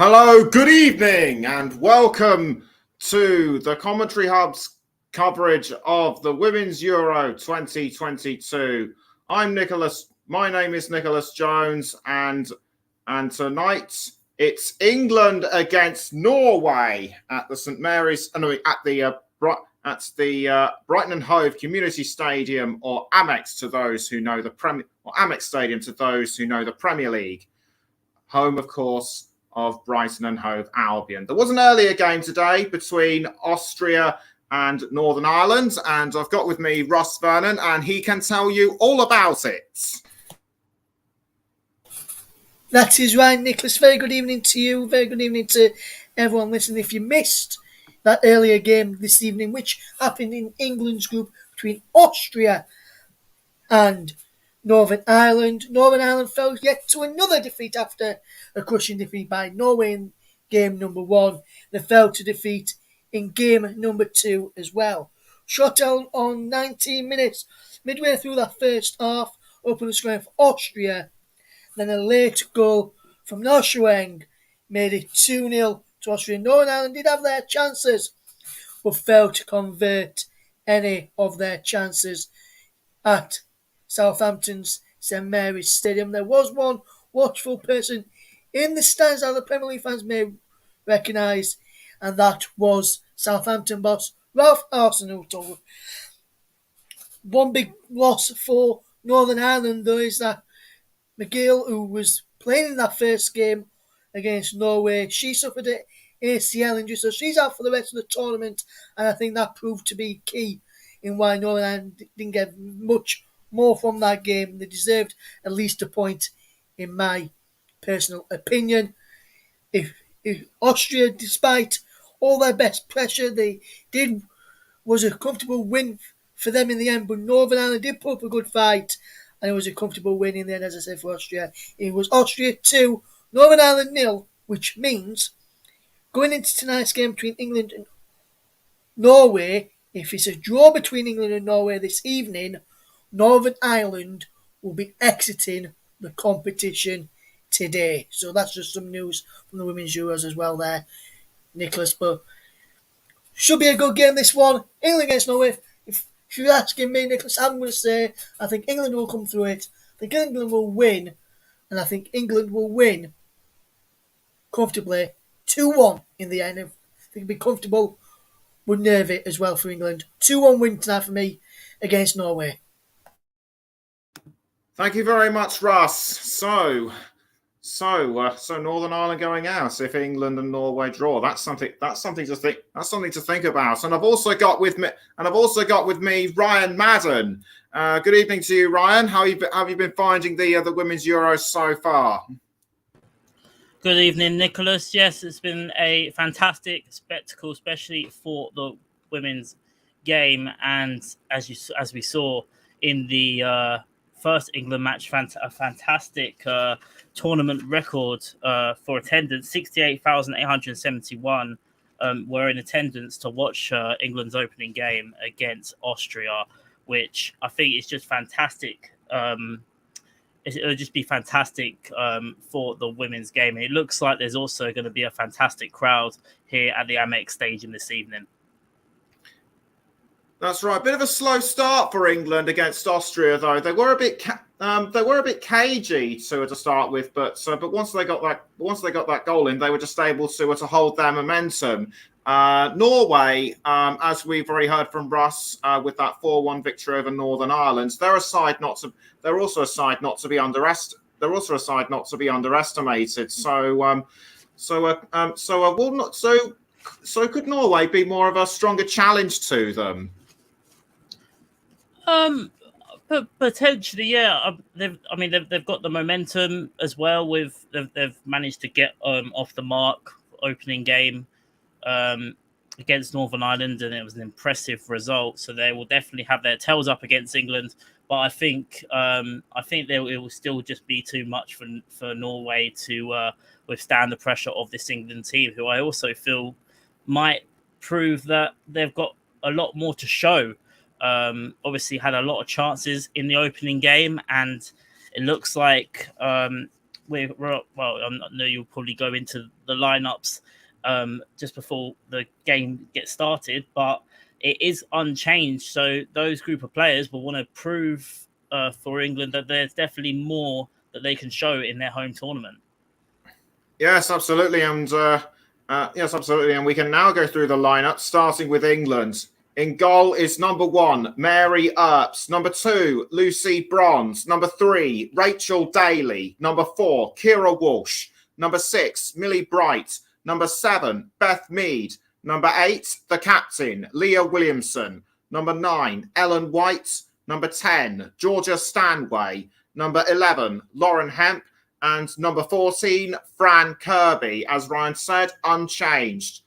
Hello, good evening, and welcome to the Commentary Hub's coverage of the Women's Euro 2022. My name is Nicholas Jones, and tonight it's England against Norway at the St Mary's, Brighton and Hove Community Stadium, or Amex to those who know Amex Stadium to those who know the Premier League. Home, of course, of Brighton and Hove Albion. There was an earlier game today between Austria and Northern Ireland, and I've got with me Ross Vernon, and he can tell you all about it. That is right, Nicholas. Very good evening to you. Very good evening to everyone listening. If you missed that earlier game this evening, which happened in England's group between Austria and Northern Ireland fell yet to another defeat after a crushing defeat by Norway in game number 1. They fell to defeat in game number 2 as well. Shot on 19 minutes, midway through that first half, opened the scoring for Austria. Then a late goal from Norway made it 2-0 to Austria. Northern Ireland did have their chances, but failed to convert any of their chances at Southampton's St Mary's Stadium. There was one watchful person in the stands that the Premier League fans may recognise, and that was Southampton boss Ralph Hasenhüttl. One big loss for Northern Ireland, though, is that McGill, who was playing in that first game against Norway, she suffered an ACL injury, so she's out for the rest of the tournament, and I think that proved to be key in why Northern Ireland didn't get much more from that game. They deserved at least a point, in my personal opinion. If Austria, despite all their best pressure, was a comfortable win for them in the end, but Northern Ireland did put up a good fight, and it was a comfortable win in the end, as I said, for Austria. It was Austria 2, Northern Ireland 0, which means going into tonight's game between England and Norway, if it's a draw between England and Norway this evening, Northern Ireland will be exiting the competition today. So that's just some news from the Women's Euros as well there, Nicholas. But should be a good game, this one. England against Norway. If you're asking me, Nicholas, I'm going to say I think England will come through it. I think England will win. And I think England will win comfortably 2-1 in the end. I think it'll be comfortable, but nervy as well for England. 2-1 win tonight for me against Norway. Thank you very much, Russ. So Northern Ireland going out if England and Norway draw. That's something to think about. And I've also got with me Ryan Madden. Good evening to you, Ryan. How have you been finding the Women's Euros so far? Good evening, Nicholas. Yes, it's been a fantastic spectacle, especially for the women's game. And as we saw in the first England match, a fantastic tournament record for attendance. 68,871 were in attendance to watch England's opening game against Austria, which I think is just fantastic. It'll just be fantastic for the women's game. And it looks like there's also going to be a fantastic crowd here at the Amex Stadium this evening. That's right. Bit of a slow start for England against Austria, though. They were a bit cagey to start with, but once they got that goal in, they were just able to hold their momentum. Norway, as we've already heard from Russ, with that 4-1 victory over Northern Ireland, they're also a side not to be underestimated. So could Norway be more of a stronger challenge to them? Potentially, yeah. They've got the momentum as well. They've managed to get off the mark opening game against Northern Ireland, and it was an impressive result. So they will definitely have their tails up against England. But I think it will still just be too much for Norway to withstand the pressure of this England team, who I also feel might prove that they've got a lot more to show. Obviously had a lot of chances in the opening game, and it looks like well, I know you'll probably go into the lineups just before the game gets started, but it is unchanged. So those group of players will want to prove for England that there's definitely more that they can show in their home tournament. Yes, absolutely, and yes, absolutely, and we can now go through the lineup, starting with England. In goal is number 1, Mary Earps. Number 2, Lucy Bronze. Number 3, Rachel Daly. Number 4, Kira Walsh. Number 6, Millie Bright. Number 7, Beth Mead. Number 8, the captain, Leah Williamson. Number 9, Ellen White. Number 10, Georgia Stanway. Number 11, Lauren Hemp. And number 14, Fran Kirby. As Ryan said, unchanged.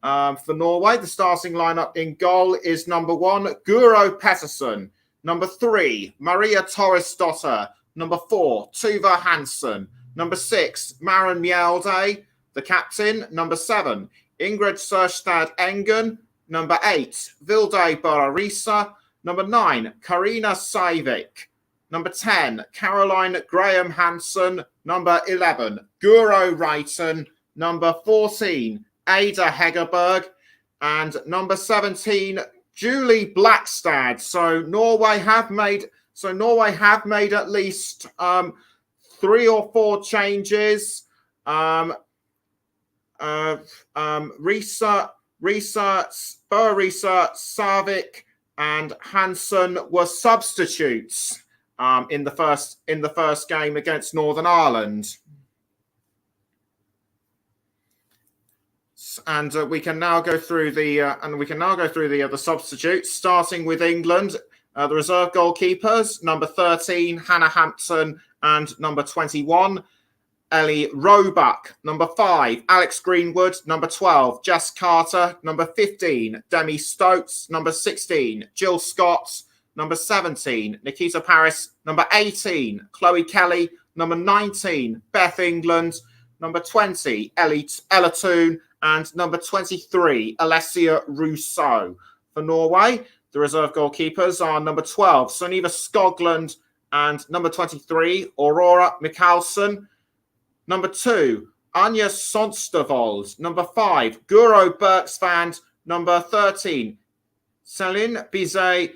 For Norway, the starting lineup in goal is number 1, Guro Pettersson. Number 3, Maria Torresdotter. Number 4, Tuva Hansen. Number 6, Maren Mjelde, the captain. Number 7, Ingrid Sørstad Engen. Number 8, Vilde Bararisa. Number 9, Karina Saivik. Number 10, Caroline Graham Hansen. Number 11, Guro Reitan. Number 14, Ada Hegerberg. And number 17, Julie Blackstad. So Norway have made at least 3 or 4 changes. Risa, Savic, and Hansen were substitutes in the first game against Northern Ireland. And we can now go through the other substitutes, starting with England. The reserve goalkeepers: number 13, Hannah Hampton, and number 21, Ellie Roebuck. Number 5, Alex Greenwood. Number 12, Jess Carter. Number 15, Demi Stokes. Number 16, Jill Scott. Number 17, Nikita Paris. Number 18, Chloe Kelly. Number 19, Beth England. Number 20, Ella Toon. And number 23, Alessia Rousseau. For Norway, the reserve goalkeepers are number 12, Sunniva Skoglund, and number 23, Aurora Mikkelsen. Number 2, Anja Sonstervold. Number 5, Guro Bergsvand. Number 13, Céline Bizet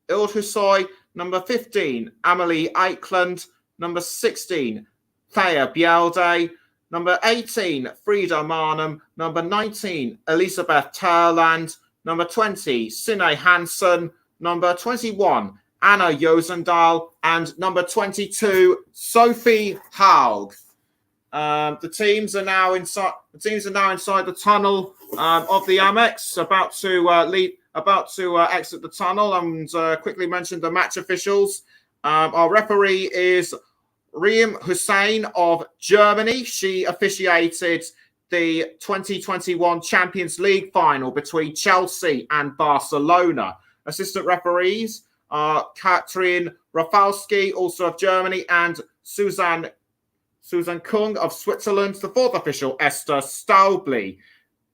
Ildhusoy. Number 15, Amelie Eichland. Number 16, Thea Bjelde. Number 18, Frida Marnham. Number 19, Elisabeth Turland. Number 20, Sine Hansen. Number 21, Anna Josendal. And number 22, Sophie Haug. The teams are now inside the tunnel of the Amex, about to exit the tunnel. And quickly mention the match officials. Our referee is Riem Hussein of Germany. She officiated the 2021 Champions League final between Chelsea and Barcelona. Assistant referees are Katrin Rafalski, also of Germany, and Susan Kung of Switzerland. The fourth official, Esther Staubli.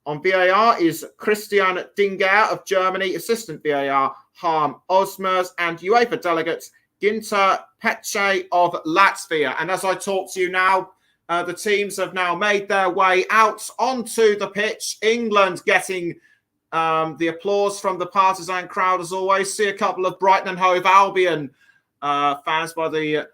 On VAR is Christian Dinger of Germany. Assistant VAR, Harm Osmers, and UEFA delegates Ginter Peche of Latvia. And as I talk to you now, the teams have now made their way out onto the pitch. England getting the applause from the partisan crowd as always. See a couple of Brighton and Hove Albion fans by the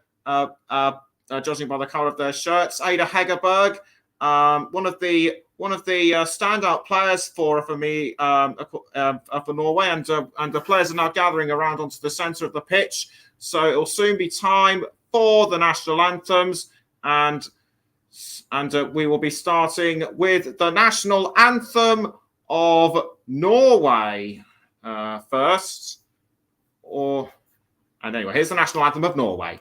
judging by the colour of their shirts. Ada Hegerberg, one of the standout players for me for Norway, and the players are now gathering around onto the centre of the pitch. So it will soon be time for the national anthems, and we will be starting with the national anthem of Norway first. And anyway, here's the national anthem of Norway.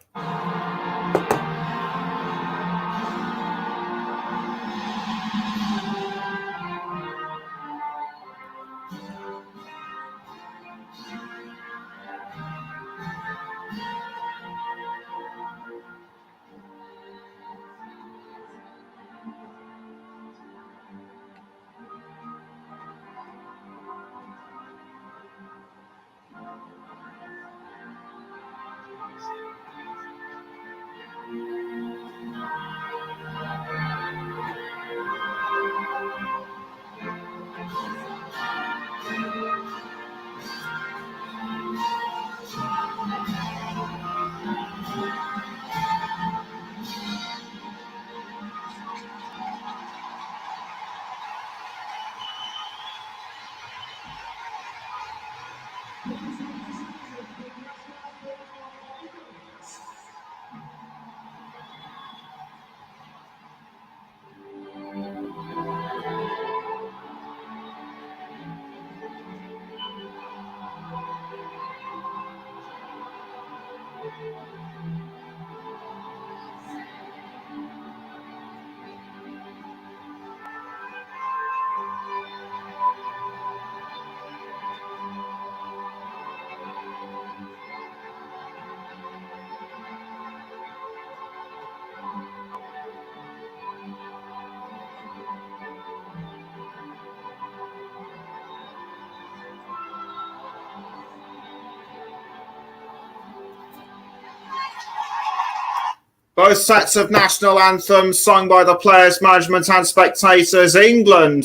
Both sets of national anthems sung by the players, management, and spectators. England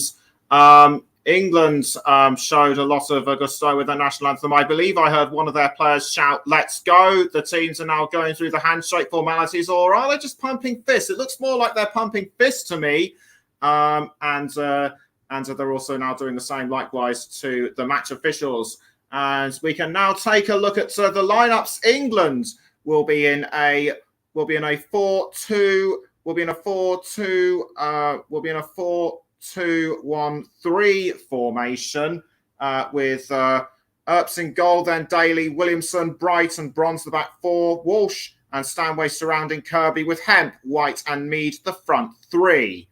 showed a lot of gusto with their national anthem. I believe I heard one of their players shout, "Let's go." The teams are now going through the handshake formalities, or are they just pumping fists? It looks more like they're pumping fists to me. And they're also now doing the same likewise to the match officials. And we can now take a look at the lineups. England will be in a 4-2-1-3 formation with Earps in goal, then Daly, Williamson, Bright and Bronze the back four, Walsh and Stanway surrounding Kirby with Hemp, White and Mead the front three.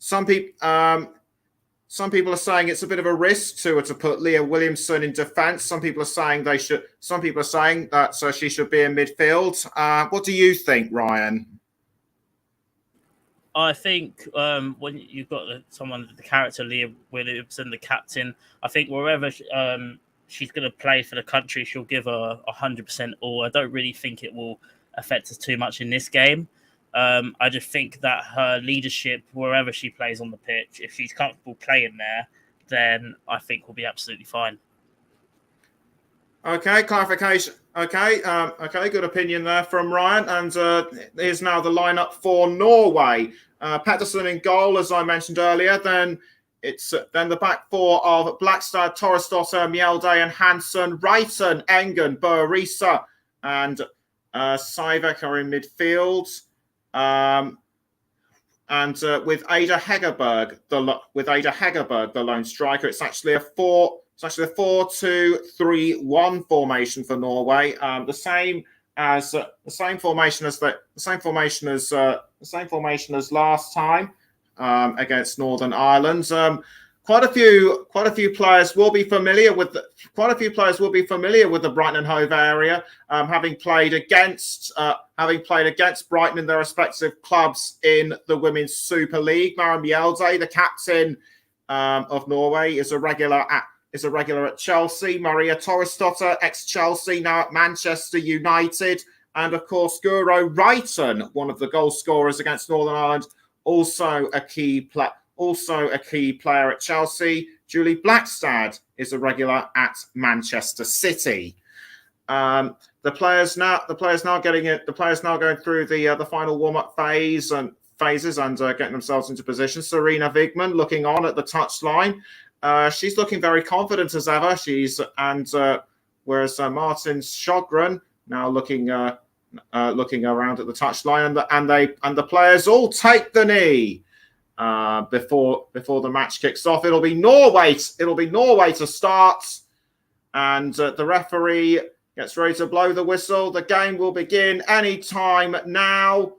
Some people are saying it's a bit of a risk to put Leah Williamson in defence. Some people are saying that she should be in midfield. What do you think, Ryan? I think when you've got someone, the character Leah Williamson, the captain, I think wherever she's going to play for the country, she'll give her 100% all. I don't really think it will affect us too much in this game. I just think that her leadership, wherever she plays on the pitch, if she's comfortable playing there, then I think we'll be absolutely fine. Okay, clarification. Okay, good opinion there from Ryan. And here's now the lineup for Norway. Pettersson in goal, as I mentioned earlier. Then it's then the back four of Blackstad, Torresdotter, Mjelde and Hansen, Reiten, Engen, Burisa and Sivek are in midfield. And with Ada Hegerberg, the lone striker, it's actually a 4-2-3-1 formation for Norway. The same formation as last time against Northern Ireland. Quite a few players will be familiar with the Brighton and Hove area, having played against Brighton in their respective clubs in the Women's Super League. Maren Mjelde, the captain of Norway, is a regular at Chelsea. Maria Torresdotter, ex-Chelsea, now at Manchester United, and of course Guro Reiten, one of the goal scorers against Northern Ireland, also a key player at Chelsea. Julie Blackstad is a regular at Manchester City. The players now going through the final warm-up phases and getting themselves into position. Serena Vigman looking on at the touchline. She's looking very confident as ever. Whereas Martin Sjogren now looking around at the touchline, and the players all take the knee before the match kicks off. It'll be Norway to start, and the referee gets ready to blow the whistle. The game will begin any time now.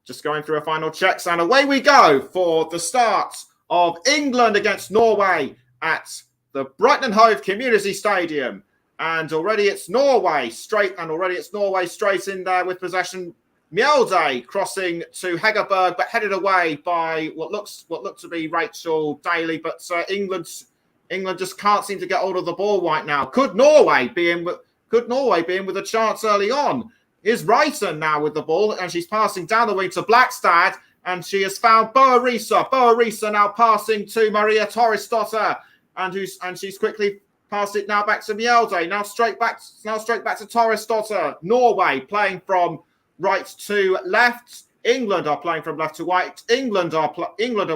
Just going through a final checks, and away we go for the start of England against Norway at the Brighton and Hove Community Stadium. And already it's Norway straight in there with possession. Mjelde crossing to Hegerberg, but headed away by what looked to be Rachel Daly. But England just can't seem to get hold of the ball right now. Could Norway be in with a chance early on? Is Reiten now with the ball, and she's passing down the wing to Blackstad, and she has found Burisa. Burisa now passing to Maria Torresdotter, and she's quickly passed it now back to Mjelde. Now straight back to Torresdotter. Norway playing from right to left. England are playing from left to right. England are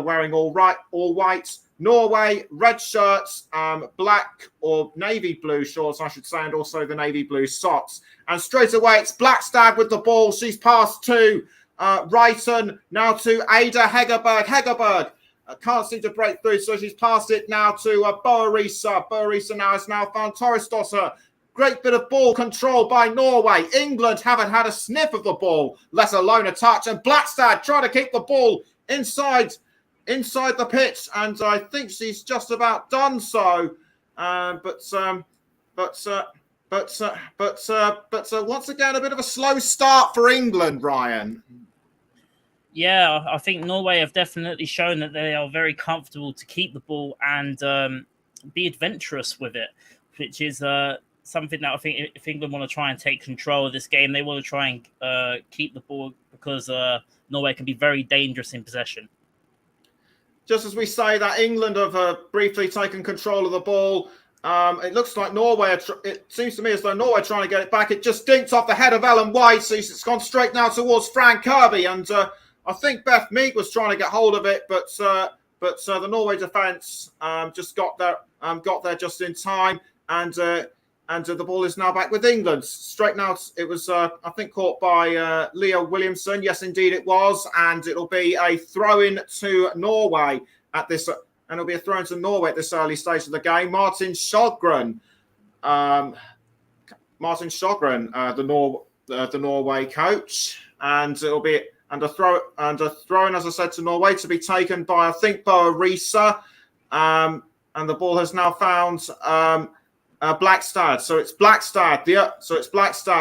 wearing all white. Norway, red shirts, black or navy blue shorts, I should say, and also the navy blue socks. And straight away, it's Blackstad with the ball. She's passed to Reiten, now to Ada Hegerberg. Hegerberg can't seem to break through, so she's passed it now to Burisa. Burisa has now found Torresdotter. Great bit of ball control by Norway. England haven't had a sniff of the ball, let alone a touch. And Blackstad trying to keep the ball inside the pitch, and I think she's just about done so. But once again, a bit of a slow start for England, Ryan. Yeah, I think Norway have definitely shown that they are very comfortable to keep the ball and be adventurous with it, which is something that I think if England want to try and take control of this game, they want to try and keep the ball because Norway can be very dangerous in possession. Just as we say that England have briefly taken control of the ball, it looks like Norway, it seems to me as though Norway are trying to get it back. It just dinked off the head of Ellen White, so it's gone straight now towards Frank Kirby. And I think Beth Mead was trying to get hold of it, but the Norway defence just got there just in time. And the ball is now back with England. Straight now, it was, I think, caught by Leah Williamson. Yes, indeed it was. And it'll be a throw-in to Norway at this... And it'll be a throw to Norway at this early stage of the game. Martin Sjogren, the Norway coach, and it'll be a throw in, as I said, to Norway to be taken by I think Boa Risa, and the ball has now found Blackstad. So it's Blackstad,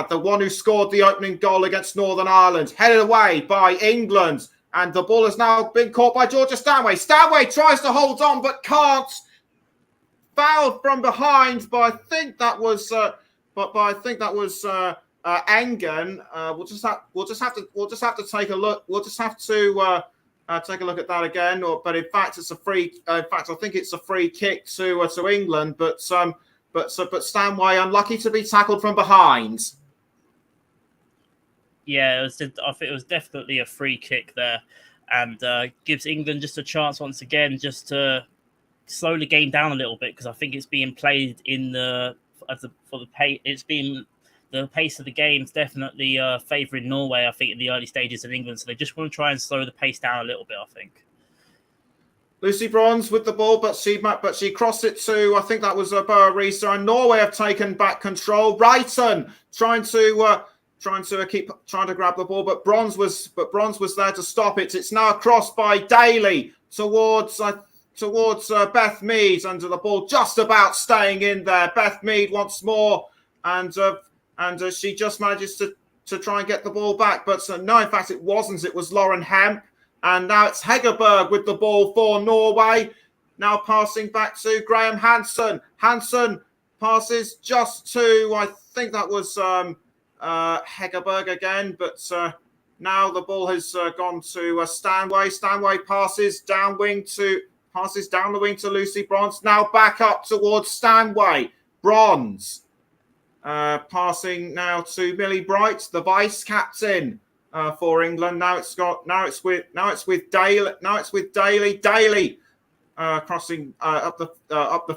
the one who scored the opening goal against Northern Ireland, headed away by England. And the ball has now been caught by Georgia Stanway. Stanway tries to hold on, but can't. Fouled from behind, but I think that was Engen. We'll just have to take a look. We'll just have to take a look at that again. But in fact, it's a free. In fact, I think it's a free kick to England. But Stanway unlucky to be tackled from behind. Yeah, I think it was definitely a free kick there, and gives England just a chance once again just to slow the game down a little bit, because I think it's being played the pace of the game is definitely favouring Norway. I think in the early stages of England, so they just want to try and slow the pace down a little bit. I think. Lucy Bronze with the ball, but she crossed it to I think that was Boa Risa, and Norway have taken back control. Brighton trying to grab the ball, but Bronze was there to stop it. It's now crossed by Daly towards Beth Mead, under the ball just about staying in there. Beth Mead once more, and she just manages to try and get the ball back, but no, in fact it wasn't. It was Lauren Hemp, and now it's Hegerberg with the ball for Norway. Now passing back to Graham Hansen. Hansen passes just to I think that was. Hegerberg again, but now the ball has gone to Stanway. Stanway passes down the wing to Lucy Bronze. Now back up towards Stanway. Bronze passing now to Millie Bright, the vice captain for England. Now it's with Daly. Daly crossing up the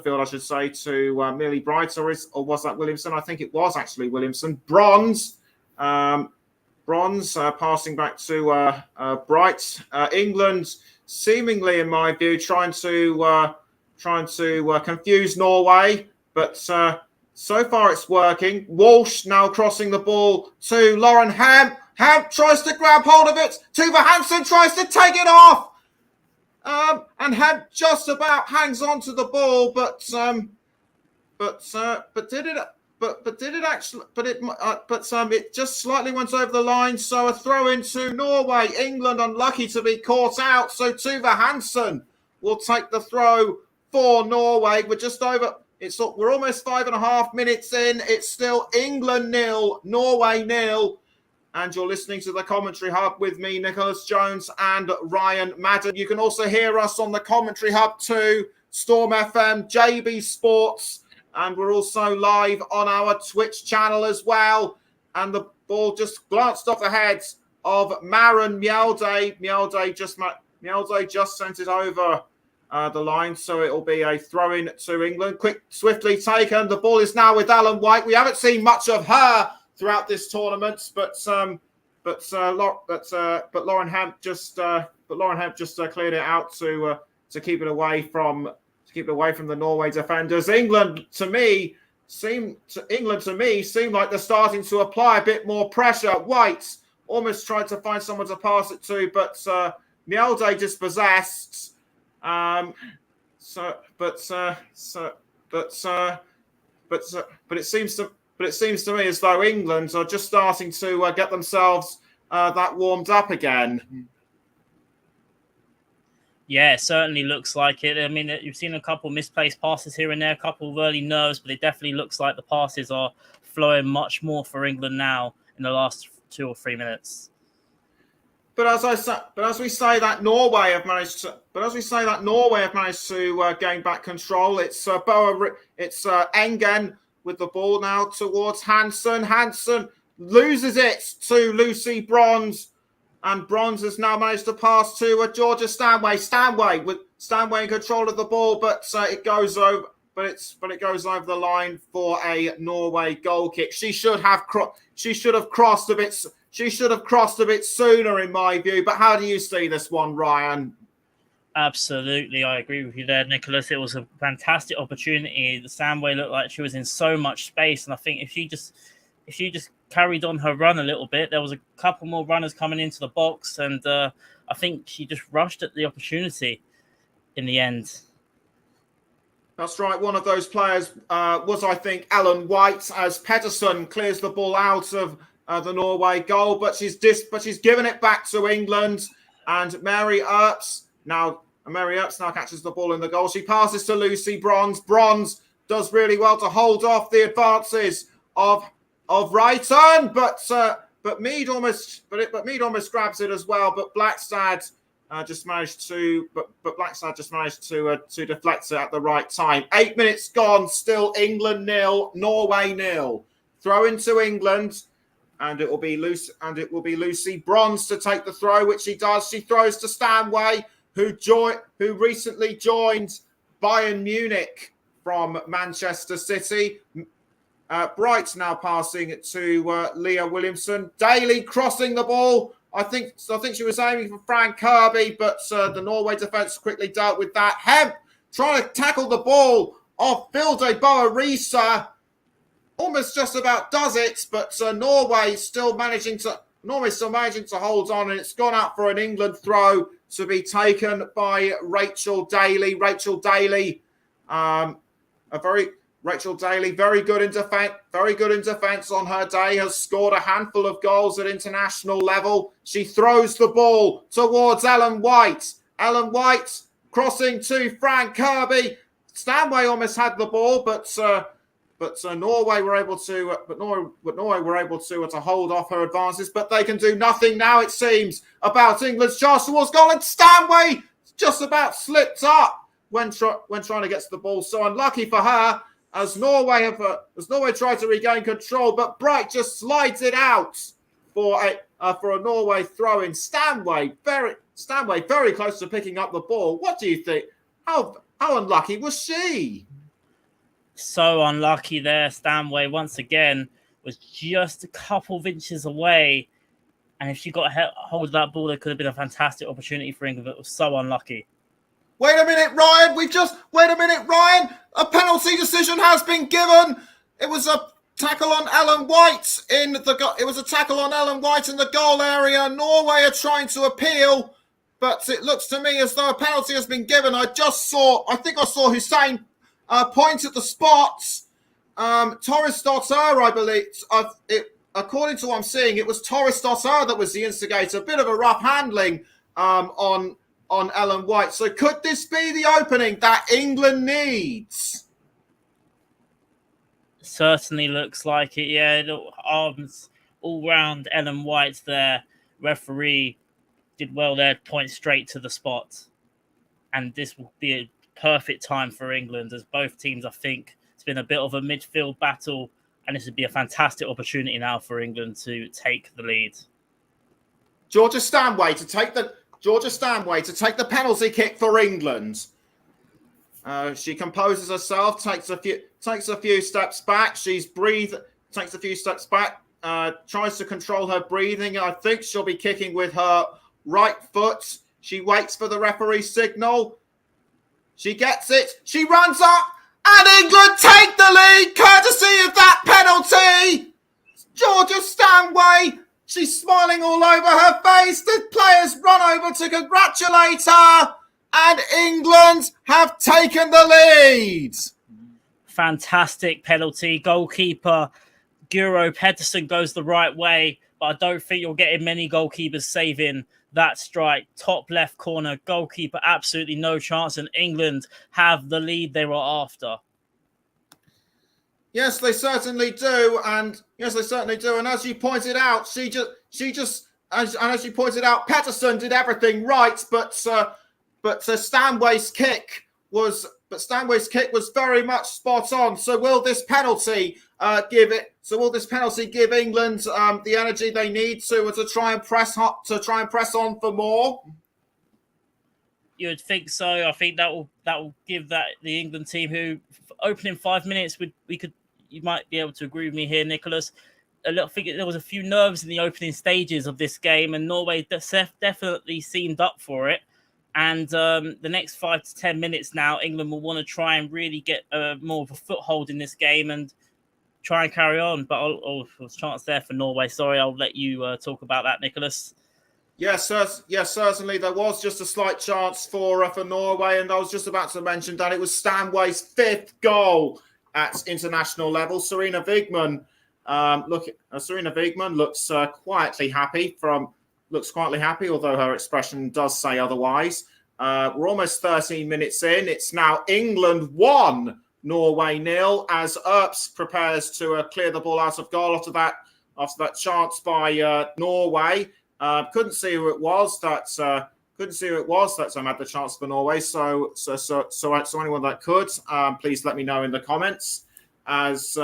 field, I should say, to Millie Bright, or was that Williamson? I think it was actually Williamson. Bronze passing back to Bright. England, seemingly, in my view, trying to confuse Norway, but so far it's working. Walsh now crossing the ball to Lauren Hemp. Hemp tries to grab hold of it. Tuva Hansen tries to take it off. And Hemp just about hangs on to the ball, but it just slightly went over the line. So a throw into Norway. England unlucky to be caught out. So Tuva Hansen will take the throw for Norway. We're almost 5.5 minutes in. It's still England 0, Norway 0. And you're listening to the Commentary Hub with me, Nicholas Jones, and Ryan Madden. You can also hear us on the Commentary Hub too, Storm FM, JB Sports, and we're also live on our Twitch channel as well. And the ball just glanced off the head of Maren Mjelde. Mjelde just sent it over the line, so it'll be a throw-in to England. Swiftly taken. The ball is now with Ellen White. We haven't seen much of her throughout this tournament, but Lauren Hemp just cleared it out to keep it away from the Norway defenders. England to me seem like they're starting to apply a bit more pressure. White almost tried to find someone to pass it to, but Mjelde dispossessed. But it seems to me as though England are just starting to get themselves that warmed up again. Yeah, it certainly looks like it. I mean, you've seen a couple misplaced passes here and there, a couple of early nerves, but it definitely looks like the passes are flowing much more for England now in the last 2 or 3 minutes. But as we say that Norway have managed to gain back control. It's Engen with the ball now towards Hansen. Hansen loses it to Lucy Bronze, and Bronze has now managed to pass to Georgia Stanway. Stanway in control of the ball, but it goes over. But it goes over the line for a Norway goal kick. She should have crossed a bit sooner, in my view. But how do you see this one, Ryan? Absolutely, I agree with you there, Nicholas. It was a fantastic opportunity. The Sandway looked like she was in so much space, and I think if she just carried on her run a little bit, there was a couple more runners coming into the box, and I think she just rushed at the opportunity in the end. That's right. One of those players was, I think, Ellen White, as Pedersen clears the ball out of the Norway goal, but she's given it back to England, and Mary Earps now catches the ball in the goal. She passes to Lucy Bronze. Bronze does really well to hold off the advances of Wrighton, but Mead almost grabs it as well. But Blackstad just managed to deflect it at the right time. 8 minutes gone, still England 0, Norway 0. Throw into England, and it will be Lucy Bronze to take the throw, which she does. She throws to Stanway, who recently joined Bayern Munich from Manchester City. Bright now passing it to Leah Williamson. Daly crossing the ball. I think she was aiming for Fran Kirby, but the Norway defence quickly dealt with that. Hemp trying to tackle the ball off Vilde Boa-Risa. Almost just about does it, but Norway still managing to hold on, and it's gone out for an England throw to be taken by Rachel Daly. Rachel Daly, very good in defence on her day, has scored a handful of goals at international level. She throws the ball towards Ellen White. Ellen White crossing to Fran Kirby. Stanway almost had the ball, but Norway were able to hold off her advances. But they can do nothing now, it seems, about England's chance towards goal. And Stanway just about slipped up when trying to get to the ball. So unlucky for her, as Norway tried to regain control, but Bright just slides it out for a Norway throw in. Stanway very close to picking up the ball. What do you think? How unlucky was she? So unlucky there. Stanway once again was just a couple of inches away, and if she got hold of that ball, there could have been a fantastic opportunity for England. But it was so unlucky. Wait a minute, Ryan. A penalty decision has been given. It was a tackle on Ellen White in the goal area. Norway are trying to appeal, but it looks to me as though a penalty has been given. I think I saw Hussein point at the spot. Torres Dotter, I believe. According to what I'm seeing, it was Torres Dotter that was the instigator. A bit of a rough handling on Ellen White. So could this be the opening that England needs? Certainly looks like it, yeah. Arms all round Ellen White there. Referee did well there to point straight to the spot. And this will be a perfect time for England, as both teams, I think, it's been a bit of a midfield battle, and this would be a fantastic opportunity now for England to take the lead. Georgia Stanway to take the penalty kick for England. She composes herself, takes a few steps back. Takes a few steps back, tries to control her breathing. I think she'll be kicking with her right foot. She waits for the referee's signal. She gets it. She runs up, and England take the lead, courtesy of that penalty. Georgia Stanway. She's smiling all over her face. The players run over to congratulate her, and England have taken the lead. Fantastic penalty. Goalkeeper Guro Pedersen goes the right way, but I don't think you're getting many goalkeepers saving that strike. Top left corner, goalkeeper, absolutely no chance, and England have the lead they were after. Yes, they certainly do, and as you pointed out, as you pointed out, Pettersson did everything right, but Stanway's kick was very much spot on. So will this penalty give England the energy they need to try and press on for more? You would think so. I think that will give the England team, who opening 5 minutes you might be able to agree with me here, Nicholas. I think there was a few nerves in the opening stages of this game, and Norway definitely seemed up for it. And the next 5 to 10 minutes now, England will want to try and really get more of a foothold in this game and try and carry on. But there's a chance there for Norway. Sorry, I'll let you talk about that, Nicholas. Yes, certainly there was just a slight chance for Norway, and I was just about to mention that it was Stanway's 5th goal at international level. Serena Wigman looks quietly happy. Although her expression does say otherwise. We're almost 13 minutes in. It's now England 1, Norway 0, as Earps prepares to clear the ball out of goal after that chance by Norway. Couldn't see who it was that had the chance for Norway. So anyone that could, please let me know in the comments. As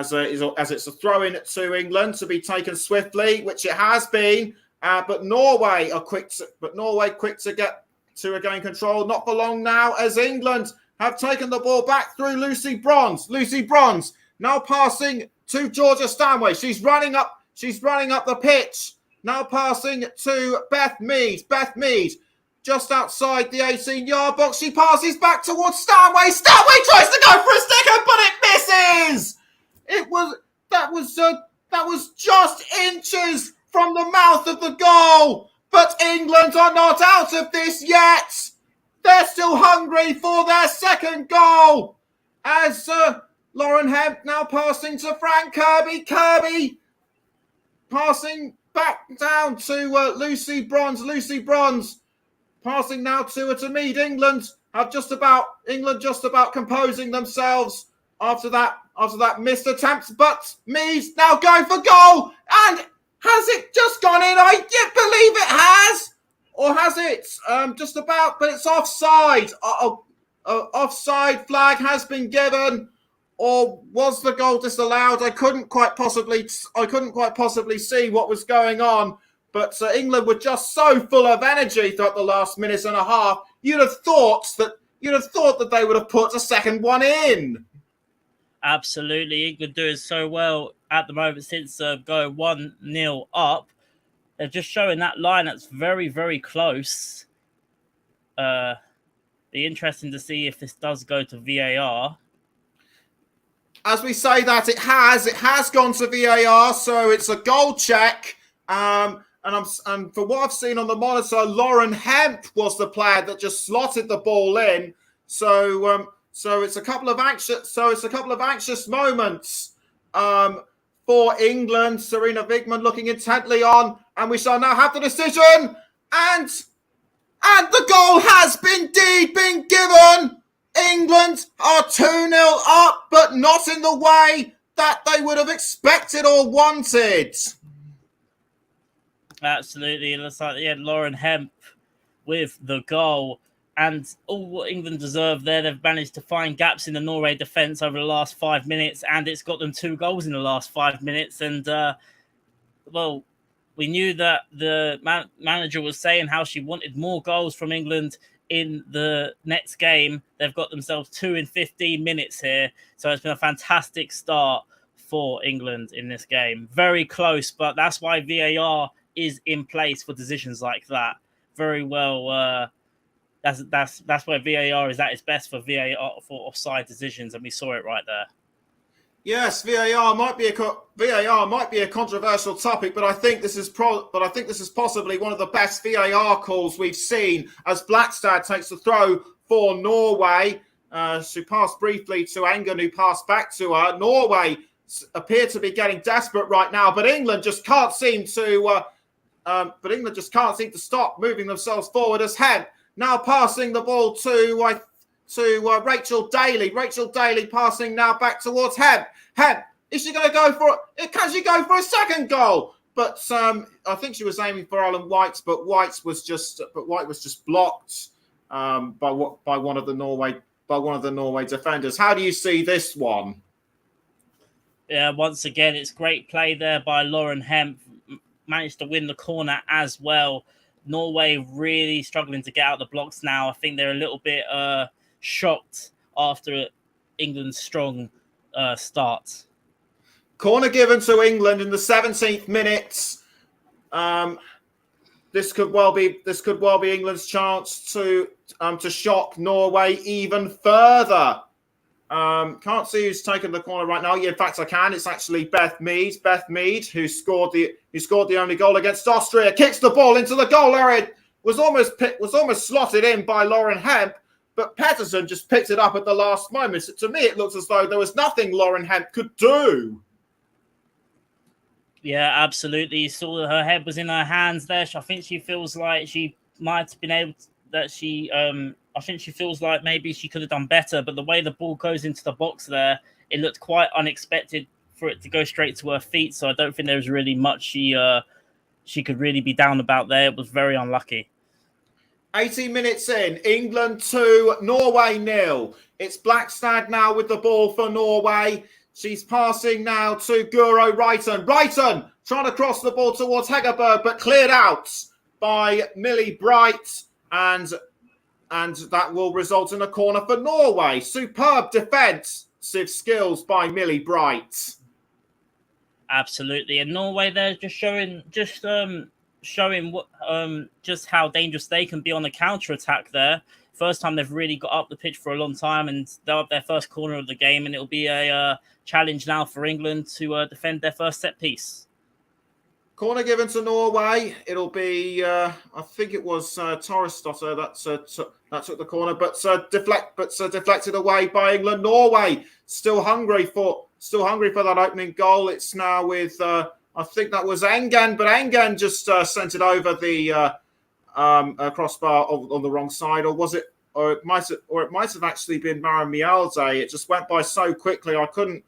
it's a throw in to England to be taken swiftly, which it has been. But Norway quick to get to regain control. Not for long now, as England have taken the ball back through Lucy Bronze. Lucy Bronze now passing to Georgia Stanway. She's running up the pitch. Now passing to Beth Mead. Beth Mead just outside the 18-yard box. She passes back towards Stanway. Stanway tries to go for a sticker, but it misses. That was just inches from the mouth of the goal. But England are not out of this yet. They're still hungry for their second goal. As Lauren Hemp now passing to Frank Kirby. Kirby passing back down to Lucy Bronze. Lucy Bronze passing now to Mead. England just about composing themselves after that missed attempt. But Mead's now going for goal. And has it just gone in? I believe it has. Or has it? Just about, but it's offside. Offside flag has been given. Or was the goal disallowed? I couldn't quite possibly see what was going on. But England were just so full of energy throughout the last minute and a half. You'd have thought that they would have put a second one in. Absolutely, England doing so well at the moment since going 1-0 up. They're just showing that line that's very, very close. Be interesting to see if this does go to VAR. As we say that, it has gone to VAR, so it's a goal check. And for what I've seen on the monitor, Lauren Hemp was the player that just slotted the ball in. So it's a couple of anxious moments for England. Serena Wigman looking intently on, and we shall now have the decision. And the goal has indeed been given. England are 2-0 up, but not in the way that they would have expected or wanted. Absolutely. It looks like Lauren Hemp with the goal. And all what England deserve there, they've managed to find gaps in the Norway defence over the last 5 minutes, and it's got them 2 goals in the last 5 minutes. And, we knew that the manager was saying how she wanted more goals from England in the next game. They've got themselves 2 in 15 minutes here. So it's been a fantastic start for England in this game. Very close, but that's why VAR is in place for decisions like that. Very well. That's where VAR is at its best for VAR for offside decisions, and we saw it right there. Yes, VAR might be a controversial topic, but I think this is possibly one of the best VAR calls we've seen, as Blackstad takes the throw for Norway. She passed briefly to Engen, who passed back to her. Norway appear to be getting desperate right now, but England just can't seem to. Stop moving themselves forward as Hemp now passing the ball to Rachel Daly. Rachel Daly passing now back towards Hemp. Hemp, is she going to go for it? Can she go for a second goal? But I think she was aiming for Alan White, but White was just blocked by one of the Norway defenders. How do you see this one? Yeah, once again, it's great play there by Lauren Hemp. Managed to win the corner as well. Norway really struggling to get out the blocks now. I think they're a little bit shocked after England's strong start. Corner given to England in the 17th minute. This could well be England's chance to shock Norway even further. Can't see who's taken the corner right now. Yeah, in fact, I can. It's actually Beth Mead. Beth Mead, who scored the only goal against Austria, kicks the ball into the goal area. It was almost slotted in by Lauren Hemp, but Pettersson just picked it up at the last moment. So to me, it looks as though there was nothing Lauren Hemp could do. Yeah, absolutely. You saw that her head was in her hands there. I think she feels like she might have been able to, I think she feels like maybe she could have done better, but the way the ball goes into the box there, it looked quite unexpected for it to go straight to her feet. So I don't think there was really much she could really be down about there. It was very unlucky. 18 minutes in, England 2, Norway 0. It's Blackstad now with the ball for Norway. She's passing now to Guro Reiten. Reiten trying to cross the ball towards Hegerberg, but cleared out by Millie Bright, and that will result in a corner for Norway. Superb defensive skills by Millie Bright. Absolutely, and Norway there just showing what just how dangerous they can be on the counter attack there. First time they've really got up the pitch for a long time, and they'll have their first corner of the game, and it'll be a challenge now for England to defend their first set piece. Corner given to Norway. It'll be, I think it was Torresdotter that took the corner, but deflected away by England. Norway still hungry for that opening goal. It's now with, I think that was Engen, but Engen just sent it over the crossbar on the wrong side, or was it? Or it might have actually been Mara Mialde. It just went by so quickly, I couldn't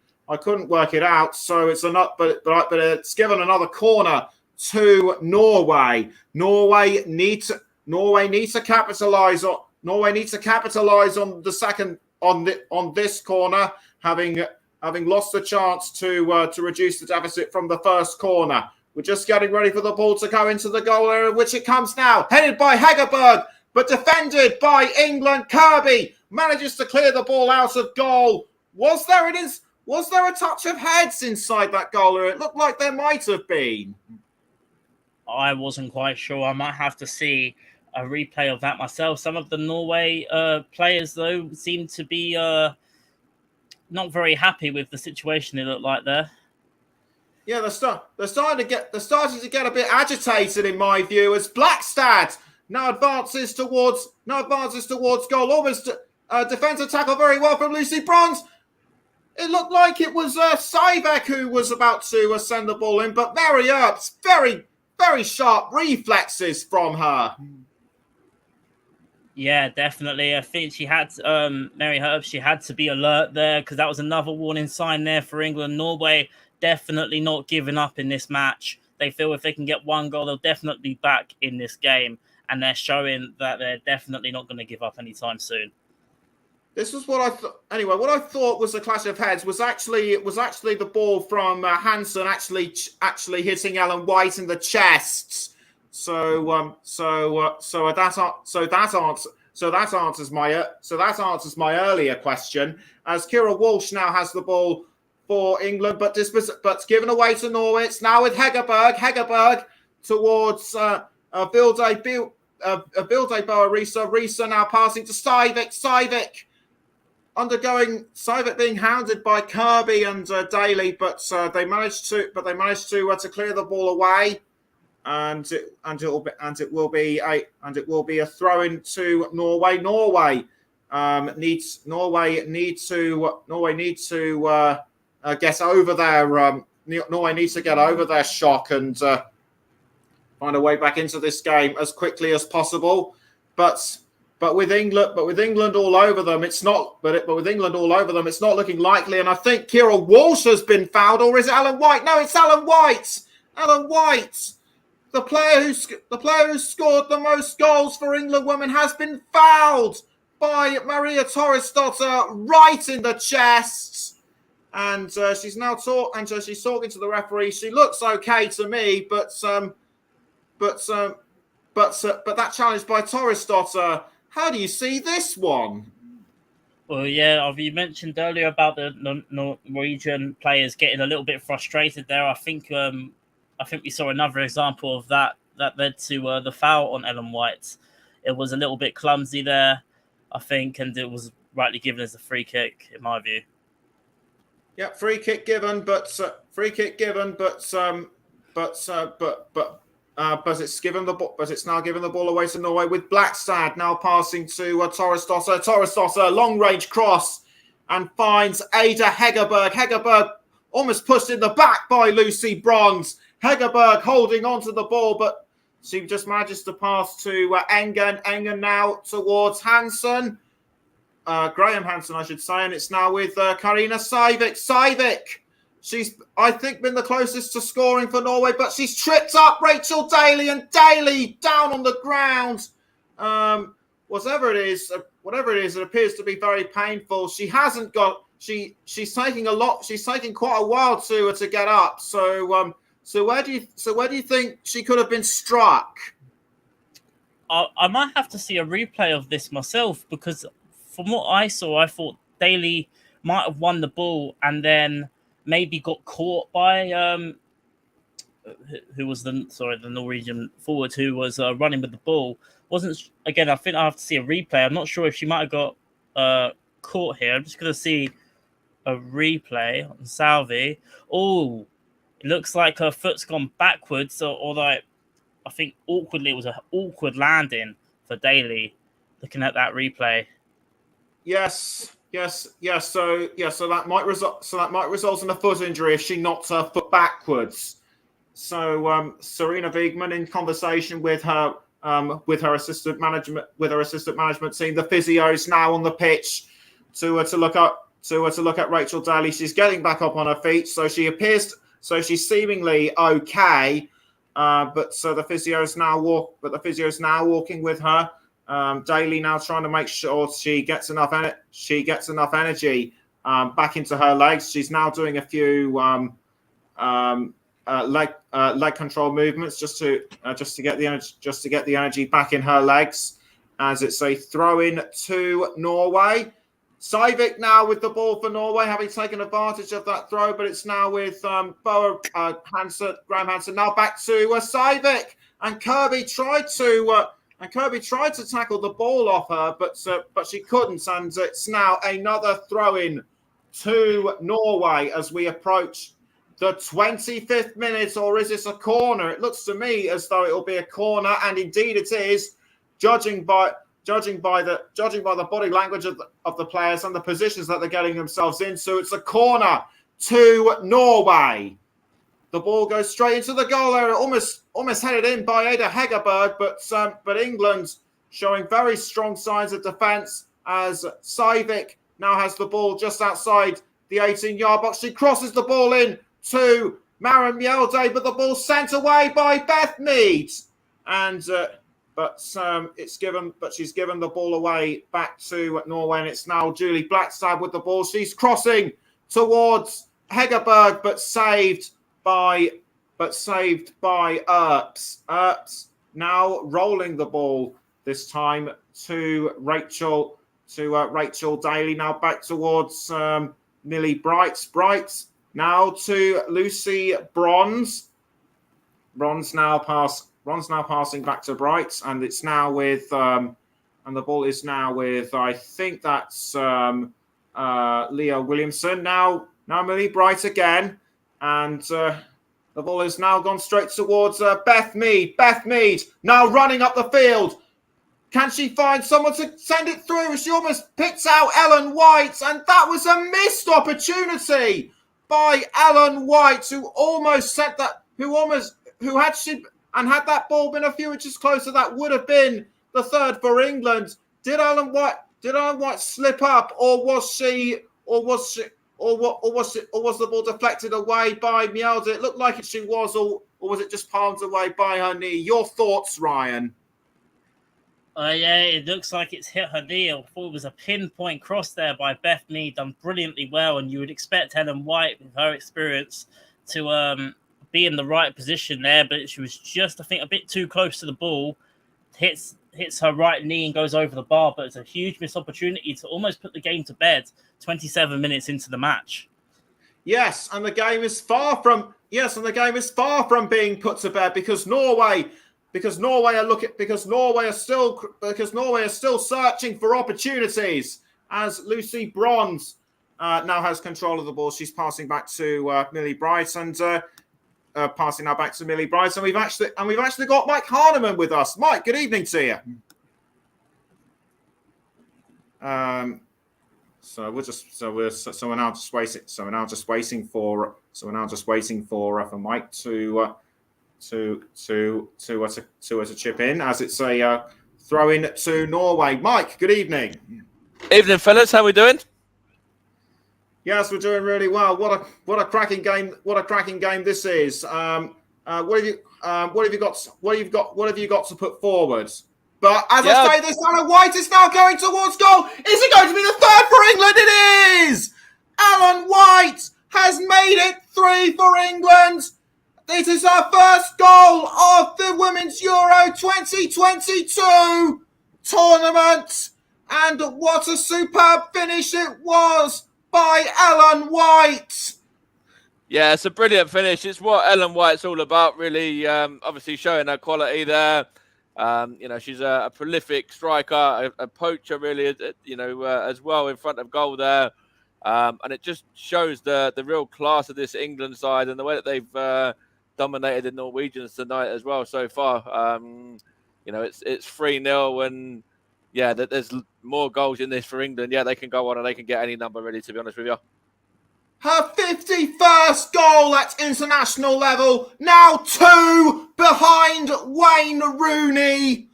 work it out. So it's but it's given another corner to Norway. Norway needs to capitalize on the second on this corner, having lost the chance to reduce the deficit from the first corner. We're just getting ready for the ball to go into the goal area, which it comes now, headed by Hegerberg, but defended by England. Kirby manages to clear the ball out of goal. Was there a touch of heads inside that goal area? It looked like there might have been. I wasn't quite sure. I might have to see a replay of that myself. Some of the Norway players, though, seem to be not very happy with the situation it looked like there. Yeah, they're starting to get a bit agitated, in my view, as Blackstad now advances towards goal. Almost defensive tackle very well from Lucy Bronze. It looked like it was Sivek who was about to send the ball in, but Mary Earp's very, very sharp reflexes from her. Yeah, definitely. I think she had Mary Earp. She had to be alert there, because that was another warning sign there for England. Norway definitely not giving up in this match. They feel if they can get one goal, they'll definitely be back in this game, and they're showing that they're definitely not going to give up anytime soon. This was what I thought. Anyway, what I thought was a clash of heads was actually the ball from Hansen actually hitting Ellen White in the chest. So that answers my earlier question. As Kira Walsh now has the ball for England, but given away to Norway. It's now with Hegerberg. Hegerberg towards Vilde Boa-Risa. Risa now passing to Sivek. Sivek being hounded by Kirby and Daly, but they managed to clear the ball away, and it will be a throw in to Norway. Norway need to get over their Norway needs to get over their shock and find a way back into this game as quickly as possible. But with England all over them, it's not. But with England all over them, it's not looking likely. And I think Kira Walsh has been fouled, or is it Alan White? No, it's Alan White. Alan White, the player who scored the most goals for England women, has been fouled by Maria Torresdotter right in the chest. And she's now she's talking to the referee. She looks okay to me, but that challenge by Torresdotter. How do you see this one? Well, yeah, you mentioned earlier about the Norwegian players getting a little bit frustrated there. I think we saw another example of that led to the foul on Ellen White. It was a little bit clumsy there, I think, and it was rightly given as a free kick, in my view. Yeah, free kick given, but it's now given the ball away to Norway with Blackstad now passing to Torresdotter. Torresdotter, long range cross and finds Ada Hegerberg. Hegerberg almost pushed in the back by Lucy Bronze. Hegerberg holding onto the ball, but she just manages to pass to Engen. Engen now towards Hansen. Graham Hansen, I should say, and it's now with Karina Saivik. Saivik, she's, I think, been the closest to scoring for Norway, but she's tripped up Rachel Daly, and Daly down on the ground. Whatever it is, it appears to be very painful. She hasn't got. She's taking a lot. She's taking quite a while to get up. So where do you think she could have been struck? I might have to see a replay of this myself, because from what I saw, I thought Daly might have won the ball and then maybe got caught by who was the Norwegian forward who was running with the ball. I think I have to see a replay. I'm not sure if she might have got caught here. I'm just going to see a replay on Salvi. Oh, it looks like her foot's gone backwards, although I think awkwardly it was an awkward landing for Daly. Looking at that replay. Yes. So that might result in a foot injury if she knocks her foot backwards. So Serena Wiegman, in conversation with her assistant management team, the physios now on the pitch to look at Rachel Daly. She's getting back up on her feet, so she's seemingly okay. But the physio's now walking with her. Daly now trying to make sure she gets enough energy back into her legs. She's now doing a few leg control movements just to get the energy back in her legs. As it's a throw in to Norway. Saivik now with the ball for Norway, having taken advantage of that throw, but it's now with Graham Hansen. Now back to Saivik, and Kirby tried to tackle the ball off her, but she couldn't. And it's now another throw-in to Norway as we approach the 25th minute. Or is this a corner? It looks to me as though it'll be a corner, and indeed it is, judging by the body language of the players and the positions that they're getting themselves into. It's a corner to Norway. The ball goes straight into the goal area, almost headed in by Ada Hegerberg, but England showing very strong signs of defence as Saivik now has the ball just outside the 18-yard box. She crosses the ball in to Maren Mjelde, but the ball's sent away by Beth Mead, but she's given the ball away back to Norway, and it's now Julie Blackstad with the ball. She's crossing towards Hegerberg, but saved by Earps. Earps now rolling the ball this time to Rachel Daly. Now back towards Millie Brights. Brights now to Lucy Bronze. Bronze now passing back to Brights, and it's now with and the ball is now with, I think that's Leah Williamson. Now Millie Bright again. And the ball has now gone straight towards Beth Mead. Beth Mead now running up the field. Can she find someone to send it through? She almost picks out Ellen White, and that was a missed opportunity by Ellen White, who almost said that, had that ball been a few inches closer, that would have been the third for England. Did Ellen White slip up, or was the ball deflected away by Mjelde? It looked like she was, or was it just palmed away by her knee? Your thoughts, Ryan? Yeah, it looks like it's hit her knee. I thought it was a pinpoint cross there by Beth Mead, done brilliantly well, and you would expect Ellen White, with her experience, to be in the right position there, but she was just, I think, a bit too close to the ball. Hits her right knee and goes over the bar, but it's a huge missed opportunity to almost put the game to bed 27 minutes into the match. Yes, and the game is far from being put to bed because Norway are still searching for opportunities as Lucy Bronze now has control of the ball. She's passing back to Millie Bright and passing now back to Millie Bright, and we've actually got Mike Harneman with us. Mike, good evening to you. So we're now just waiting for Mike to chip in as it's a throw in to Norway. Mike, good evening. Evening, fellas. How we doing? Yes, we're doing really well. What a cracking game! What a cracking game this is. What have you got to put forward? But as I say this, Ellen White is now going towards goal. Is it going to be the third for England? It is! Ellen White has made it 3 for England. This is her first goal of the Women's Euro 2022 tournament. And what a superb finish it was by Ellen White. Yeah, it's a brilliant finish. It's what Ellen White's all about, really. Obviously showing her quality there. She's a prolific striker, a poacher, really, as well in front of goal there. And it just shows the real class of this England side and the way that they've dominated the Norwegians tonight as well so far. It's 3-0 and there's more goals in this for England. Yeah, they can go on and they can get any number, really, to be honest with you. Her 51st goal at international level, now 2 behind Wayne Rooney.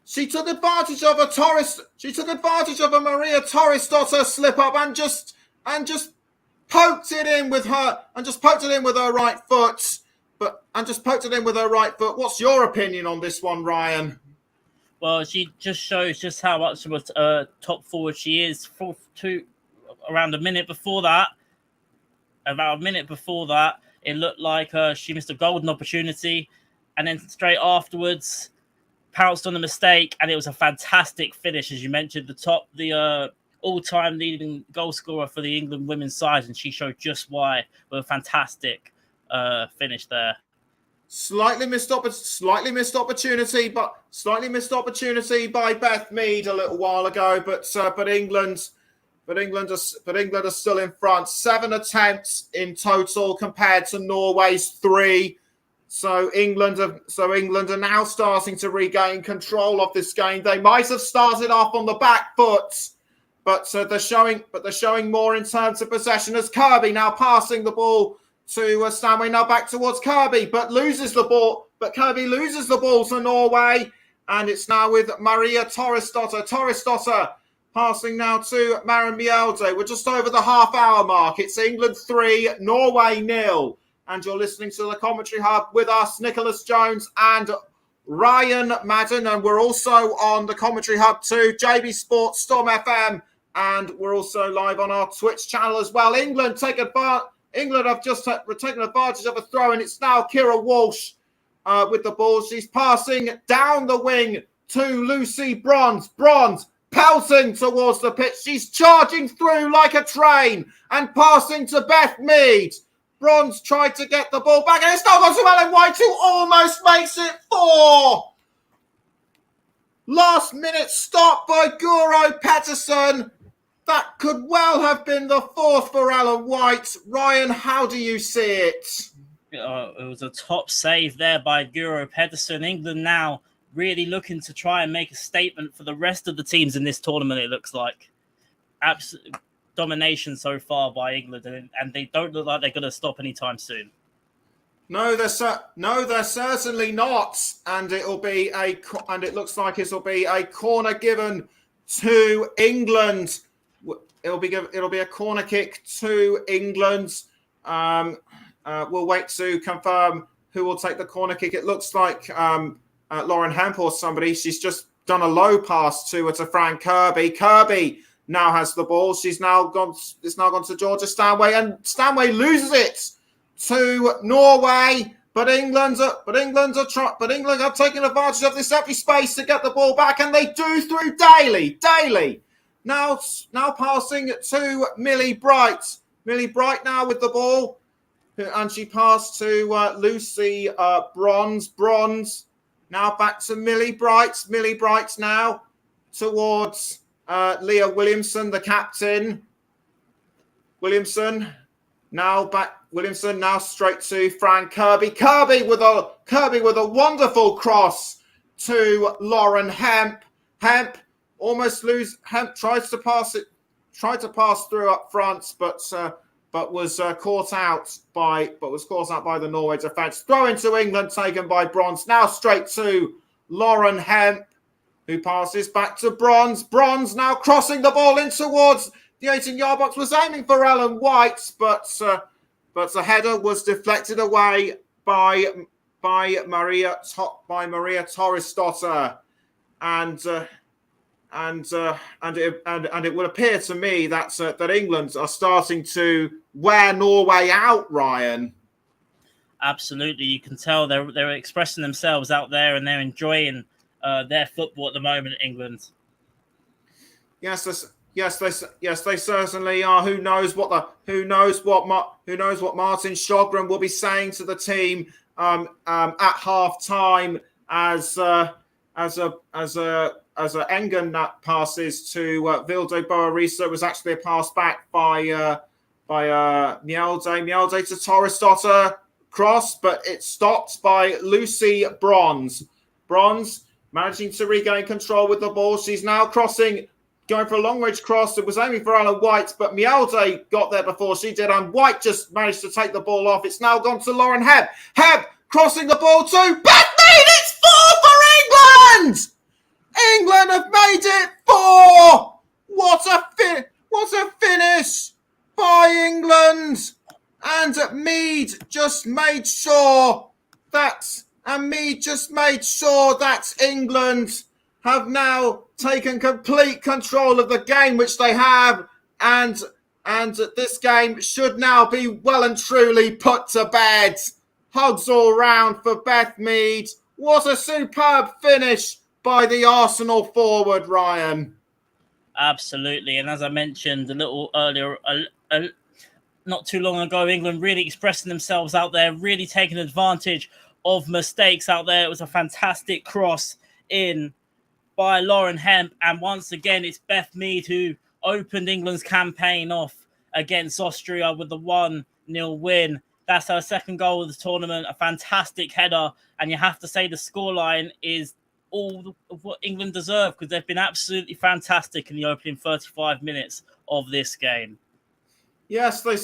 She took advantage of a Maria Torresdotter slip up and just poked it in with her right foot. What's your opinion on this one, Ryan? Well, she just shows just how much of a top forward she is. About a minute before that, it looked like she missed a golden opportunity, and then straight afterwards pounced on a mistake, and it was a fantastic finish, as you mentioned. The all-time leading goal scorer for the England women's side, and she showed just why with a fantastic finish there. Slightly missed opportunity by Beth Mead a little while ago, but England are still in front. 7 attempts in total compared to Norway's 3. So England are now starting to regain control of this game. They might have started off on the back foot, but they're showing more in terms of possession as Kirby now passing the ball to Stanway, now back towards Kirby, but loses the ball. But Kirby loses the ball to Norway, and it's now with Maria Torresdotter. Torresdotter passing now to Maren Mjelde. We're just over the half-hour mark. It's England 3, Norway 0. And you're listening to the Commentary Hub with us, Nicholas Jones and Ryan Madden. And we're also on the Commentary Hub too, JB Sports, Storm FM. And we're also live on our Twitch channel as well. England have just taken advantage of a throw, and it's now Kira Walsh with the ball. She's passing down the wing to Lucy Bronze. Bronze pelting towards the pitch. She's charging through like a train and passing to Beth Mead. Bronze tried to get the ball back, and it's now gone to Ellen White, who almost makes it 4. Last minute stop by Guro Pettersson. That could well have been the 4th for Ellen White. Ryan, how do you see it? It was a top save there by Guro Pedersen. England now really looking to try and make a statement for the rest of the teams in this tournament, it looks like. Absolutely domination so far by England, and they don't look like they're going to stop anytime soon. No, they're certainly not, and it looks like it'll be a corner given to England. It'll be a corner kick to England. We'll wait to confirm who will take the corner kick. It looks like Lauren Hemp or somebody. She's just done a low pass to Fran Kirby. Kirby now has the ball. It's now gone to Georgia Stanway, and Stanway loses it to Norway. But England are taking advantage of this empty space to get the ball back, and they do through Daly. Daly now passing to Millie Bright. Millie Bright now with the ball, and she passed to Lucy Bronze. Bronze now back to Millie Bright. Millie Bright now towards Leah Williamson, the captain. Williamson now straight to Fran Kirby. Kirby with a wonderful cross to Lauren Hemp. Hemp tried to pass through up front, but was caught out by the Norway defence. Throw into England taken by Bronze. Now straight to Lauren Hemp, who passes back to Bronze. Bronze now crossing the ball in towards the 18-yard box. Was aiming for Ellen White, but the header was deflected away by Maria Torresdotter, and it would appear to me that England are starting to wear Norway out, Ryan. Absolutely, you can tell they're expressing themselves out there, and they're enjoying their football at the moment. England. Yes, they certainly are. Who knows what Martin Sjogren will be saying to the team at half time as Engen passes to Vilde Boarisa. It was actually a pass back by Mjelde to Torresdotter cross, but it's stopped by Lucy Bronze. Bronze managing to regain control with the ball. She's now crossing, going for a long-range cross. It was aiming for Ellen White, but Mjelde got there before she did, and White just managed to take the ball off. It's now gone to Lauren Hebb. Hebb crossing the ball to Bethany. It's 4 for England! England have made it 4! What a finish by England! And Mead just made sure that England have now taken complete control of the game, which they have, and this game should now be well and truly put to bed. Hugs all round for Beth Mead. What a superb finish by the Arsenal forward, Ryan. Absolutely, and as I mentioned a little earlier, not too long ago, England really expressing themselves out there, really taking advantage of mistakes out there. It was a fantastic cross in by Lauren Hemp, and once again, it's Beth Mead who opened England's campaign off against Austria with the 1-0 win. That's her second goal of the tournament, a fantastic header, and you have to say the scoreline is all of what England deserve, because they've been absolutely fantastic in the opening 35 minutes of this game. Yes, they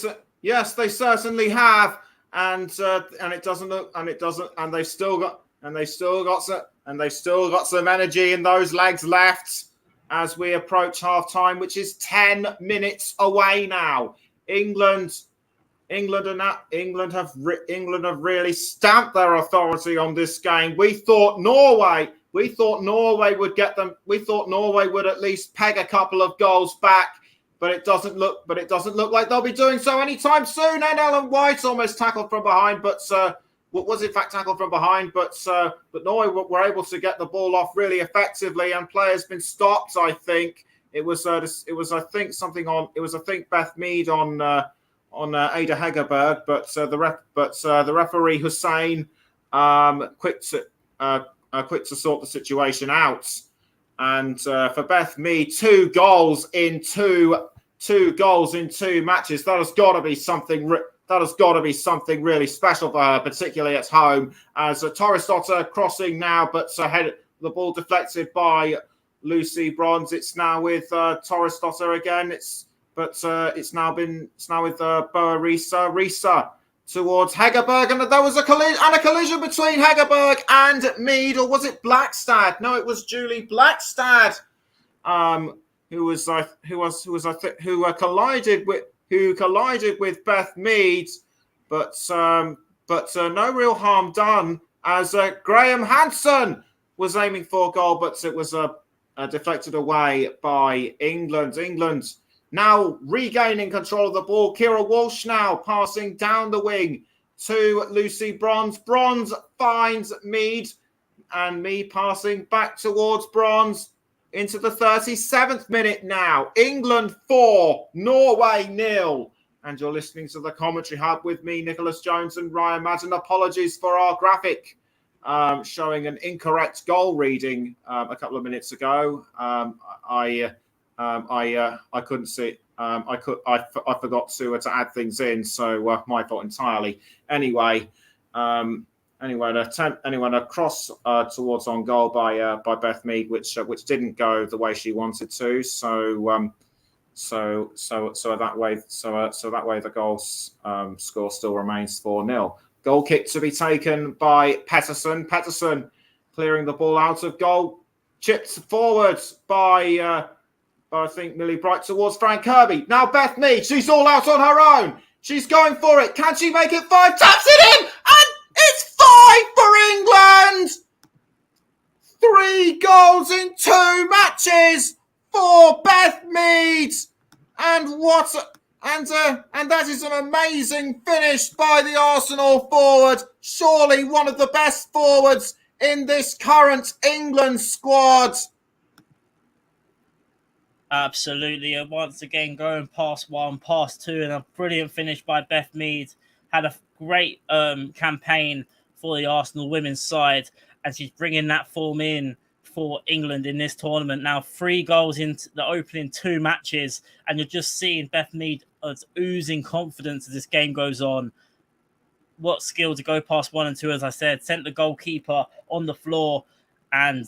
certainly have, and they've still got some energy in those legs left as we approach half time, which is 10 minutes away now. England have really stamped their authority on this game. We thought Norway would get them. We thought Norway would at least peg a couple of goals back, but it doesn't look like they'll be doing so anytime soon. And Ellen White almost tackled from behind, but was in fact tackled from behind. But Norway were able to get the ball off really effectively, and players been stopped. I think it was Beth Mead on Ada Hegerberg, but the referee Hussein quick to sort the situation out. And for Beth Mead, 2 goals in 2 matches. That has got to be something. That has got to be something really special for her, particularly at home. As Torresdotter crossing now, but the ball deflected by Lucy Bronze. It's now with Torresdotter again. but it's now with Boa Risa towards Hegerberg, and there was a collision between Hegerberg and Mead, or was it Blackstad? No, it was Julie Blackstad, who collided with Beth Mead, but no real harm done as Graham Hansen was aiming for a goal, but it was deflected away by England. England now regaining control of the ball. Kira Walsh now passing down the wing to Lucy Bronze. Bronze finds Mead, and Mead passing back towards Bronze into the 37th minute now. England 4, Norway 0. And you're listening to the Commentary Hub with me, Nicholas Jones and Ryan Madden. Apologies for our graphic showing an incorrect goal reading a couple of minutes ago. I couldn't see. I forgot to add things in, so my fault entirely. Anyway, a cross towards on goal by Beth Mead, which didn't go the way she wanted to. So that way the goal score still remains 4-0. Goal kick to be taken by Pettersson. Pettersson clearing the ball out of goal, chipped forward by I think Millie Bright towards Frank Kirby. Now Beth Mead, she's all out on her own. She's going for it. Can she make it 5? Taps it in, and it's 5 for England. 3 goals in 2 matches for Beth Mead, and that is an amazing finish by the Arsenal forward. Surely one of the best forwards in this current England squad. Absolutely. And once again, going past 1, past 2, and a brilliant finish by Beth Mead. Had a great campaign for the Arsenal women's side, and she's bringing that form in for England in this tournament. Now 3 goals in the opening 2 matches, and you're just seeing Beth Mead as oozing confidence as this game goes on. What skill to go past 1 and 2, as I said, sent the goalkeeper on the floor, and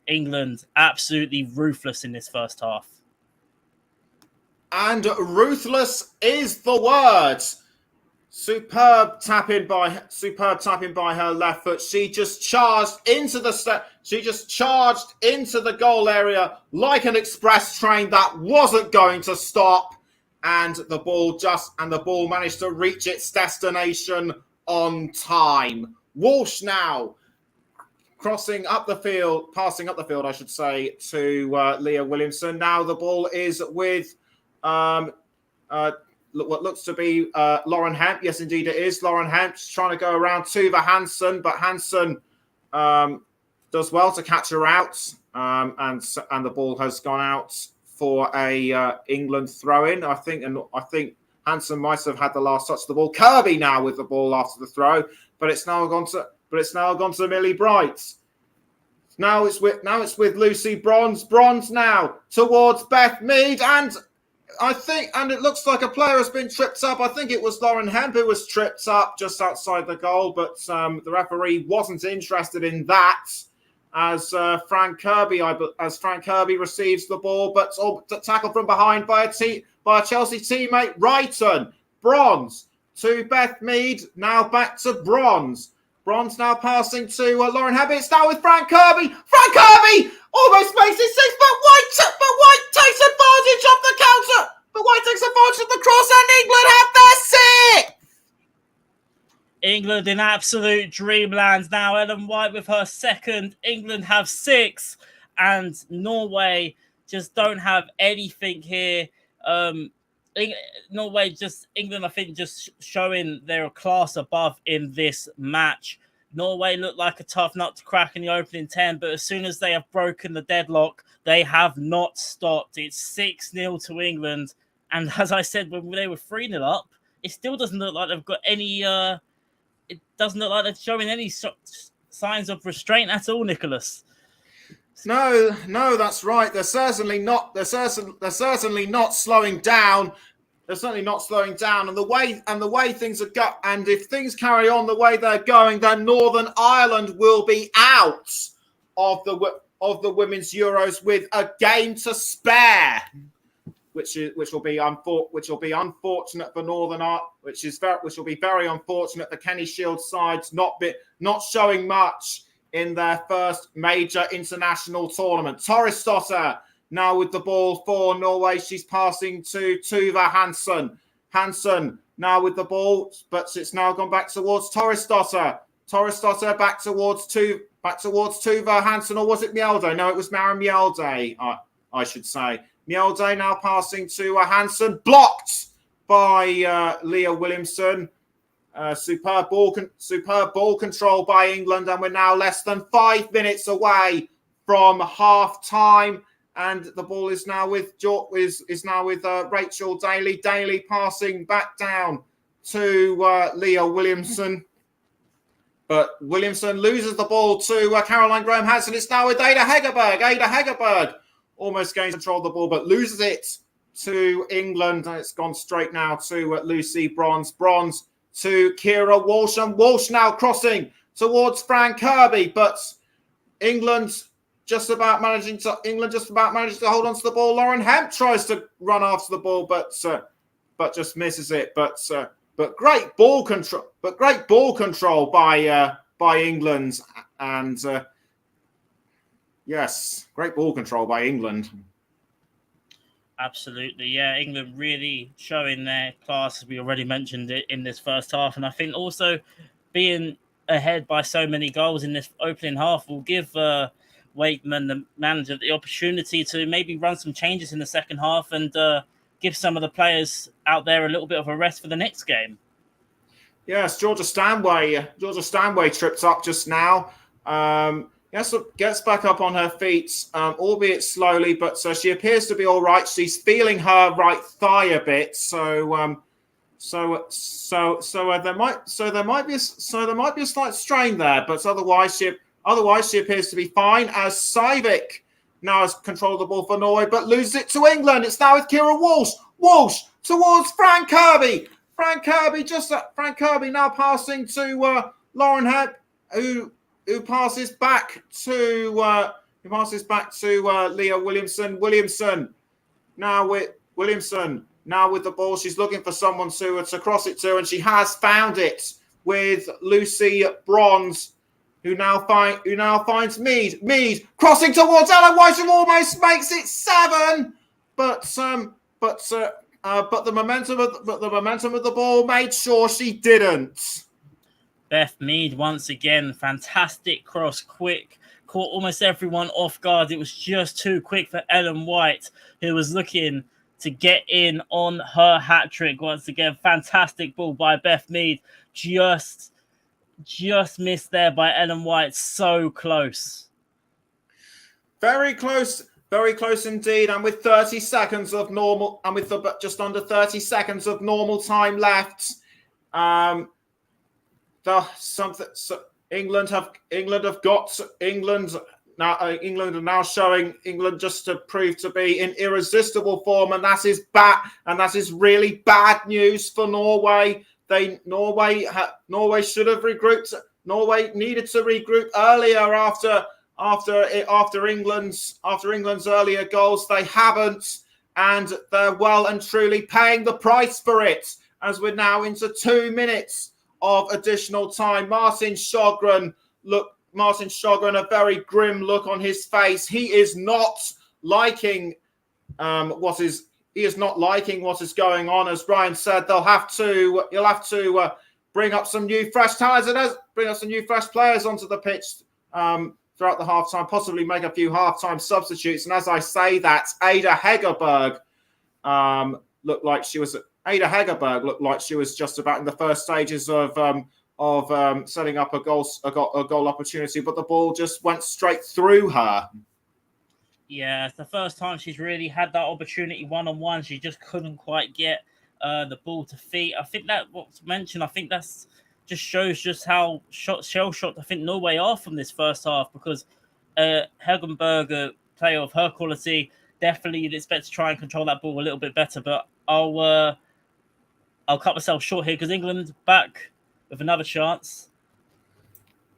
England absolutely ruthless in this first half. And ruthless is the word. Superb tapping by her left foot. She just charged into the goal area like an express train that wasn't going to stop, and the ball managed to reach its destination on time. Walsh now passing up the field, I should say, to Leah Williamson. Now the ball is with what looks to be Lauren Hemp. Yes, indeed it is. Lauren Hemp's trying to go around to the Hansen, but Hansen does well to catch her out, and the ball has gone out for a England throw-in. I think Hansen might have had the last touch of the ball. Kirby now with the ball after the throw, but it's now gone to Millie Bright. Now it's with Lucy Bronze. Bronze now towards Beth Mead, and it looks like a player has been tripped up. I think it was Lauren Hemp who was tripped up just outside the goal, but the referee wasn't interested in that as Frank Kirby receives the ball, but tackled from behind by a Chelsea teammate, Wrighton. Bronze to Beth Mead, now back to Bronze. Bronze now passing to Lauren Hemp. It's now with Frank Kirby. Frank Kirby almost makes it 6, but White takes advantage of the counter. But White takes advantage of the cross, and England have their 6. England in absolute dreamland now. Ellen White with her 2nd. England have 6, and Norway just don't have anything here. England, I think, just showing they're a class above in this match. Norway looked like a tough nut to crack in the opening 10, but as soon as they have broken the deadlock, they have not stopped. It's 6-0 to England. And as I said, when they were 3-0 up, it still doesn't look like they've got any... it doesn't look like they're showing any signs of restraint at all, Nicholas. No, that's right. They're certainly not slowing down. They're certainly not slowing down. And the way things are going, and if things carry on the way they're going, then Northern Ireland will be out of the Women's Euros with a game to spare. which will be unfortunate for Northern Ireland, which will be very unfortunate for Kenny Shields' sides not showing much in their first major international tournament. Torresdotter now with the ball for Norway. She's passing to Tuva Hansen. Hansen now with the ball, but it's now gone back towards Torresdotter. Torresdotter back towards Tuva Hansen, or was it Mjelde? No, it was Maren Mjelde, I should say. Mjelde now passing to Hansen, blocked by Leah Williamson. Superb ball control by England, and we're now less than 5 minutes away from half time. And the ball is now with Rachel Daly. Daly passing back down to Leah Williamson. But Williamson loses the ball to Caroline Graham-Hansen. It's now with Ada Hegerberg. Ada Hegerberg almost gains control of the ball, but loses it to England. And it's gone straight now to Lucy Bronze. Bronze to Kira Walsh. And Walsh now crossing towards Fran Kirby. But England just about managing to hold on to the ball. Lauren Hemp tries to run after the ball, but just misses it. But great ball control by England, and yes, great ball control by England. Absolutely, yeah. England really showing their class, as we already mentioned it in this first half, and I think also being ahead by so many goals in this opening half will give Wakeman, the manager, the opportunity to maybe run some changes in the second half and give some of the players out there a little bit of a rest for the next game. Yes, Georgia Stanway tripped up just now. Gets back up on her feet, albeit slowly, but she appears to be all right. She's feeling her right thigh a bit, so there might be a slight strain there, but otherwise she appears to be fine. As Saivik now has control of the ball for Norway, but loses it to England. It's now with Kira Walsh. Walsh towards Fran Kirby. Fran Kirby now passing to Lauren Hebb, who passes back to Leah Williamson. Williamson now with the ball. She's looking for someone to cross it to, and she has found it with Lucy Bronze, who now finds Mead. Mead crossing towards Ellen White, who almost makes it 7, but the momentum of the ball made sure she didn't. Beth Mead once again, fantastic cross, quick, caught almost everyone off guard. It was just too quick for Ellen White, who was looking to get in on her hat trick once again. Fantastic ball by Beth Mead, just missed there by Ellen White. So close. Very close indeed. And with 30 seconds of normal, and with just under 30 seconds of normal time left, England are now showing England just to prove to be in irresistible form, and that is really bad news for Norway. Norway should have regrouped. Norway needed to regroup earlier after England's earlier goals. They haven't, and they're well and truly paying the price for it, as we're now into 2 minutes of additional time. Martin Sjogren, a very grim look on his face. He is not liking what is going on. As Brian said, you'll have to bring up some new fresh talents, bring up some new fresh players onto the pitch throughout the halftime, possibly make a few halftime substitutes. And as I say that, Ada Hegerberg looked like she was just about in the first stages of setting up a goal opportunity, but the ball just went straight through her. Yeah, it's the first time she's really had that opportunity one-on-one. She just couldn't quite get the ball to feet. I think that what's mentioned, I think that's just shows just how shell-shocked I think Norway are from this first half, because Hegenberg, a player of her quality, definitely you'd expect to try and control that ball a little bit better. But I'll cut myself short here because England back with another chance.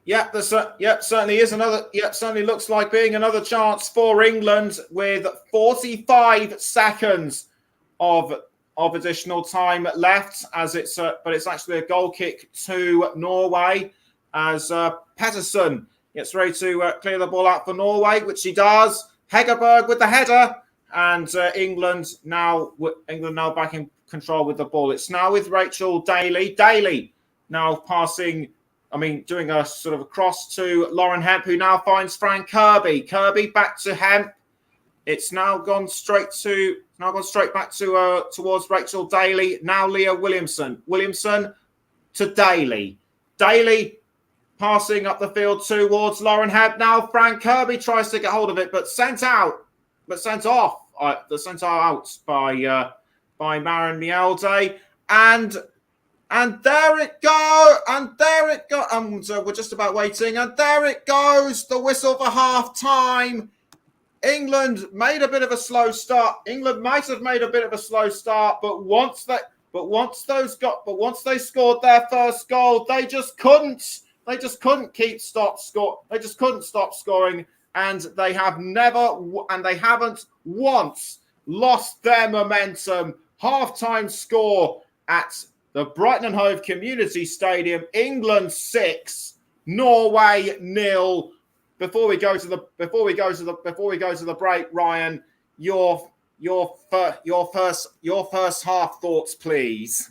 Certainly is another. Certainly looks like being another chance for England with 45 seconds of additional time left, as it's but it's actually a goal kick to Norway as Pettersson gets ready to clear the ball out for Norway, which he does. Hegerberg with the header, and England now back in control with the ball. It's now with Rachel Daly. Daly now passing. Doing a sort of a cross to Lauren Hemp, who now finds Fran Kirby. Kirby back to Hemp. It's now gone straight back to towards Rachel Daly. Now Leah Williamson. Williamson to Daly. Daly passing up the field towards Lauren Hemp. Now Fran Kirby tries to get hold of it, but sent off by Maren Mielde. And there it goes. We're just about waiting. And there it goes. The whistle for half time. England made a bit of a slow start. England might have made a bit of a slow start, but once they scored their first goal, they just couldn't stop scoring, and they haven't once lost their momentum. Halftime score at the Brighton and Hove Community Stadium: England 6, Norway 0. Before we go to the break, Ryan, your first half thoughts, please.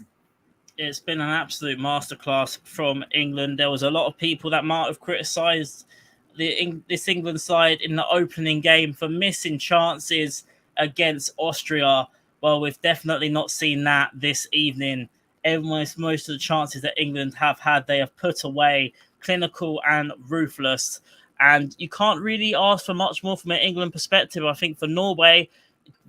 It's been an absolute masterclass from England. There was a lot of people that might have criticised this England side in the opening game for missing chances against Austria. Well, we've definitely not seen that this evening. Most of the chances that England have had, they have put away, clinical and ruthless. And you can't really ask for much more from an England perspective. I think for Norway,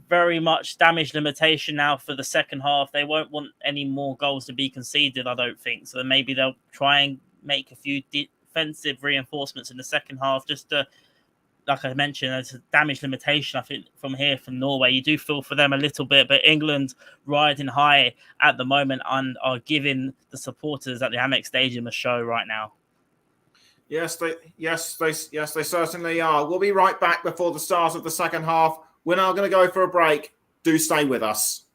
very much damage limitation now for the second half. They won't want any more goals to be conceded, I don't think. So maybe they'll try and make a few defensive reinforcements in the second half, just to, like I mentioned, it's a damage limitation, I think, from Norway. You do feel for them a little bit, but England riding high at the moment and are giving the supporters at the Amex Stadium a show right now. Yes, they certainly are. We'll be right back before the start of the second half. We're now going to go for a break. Do stay with us.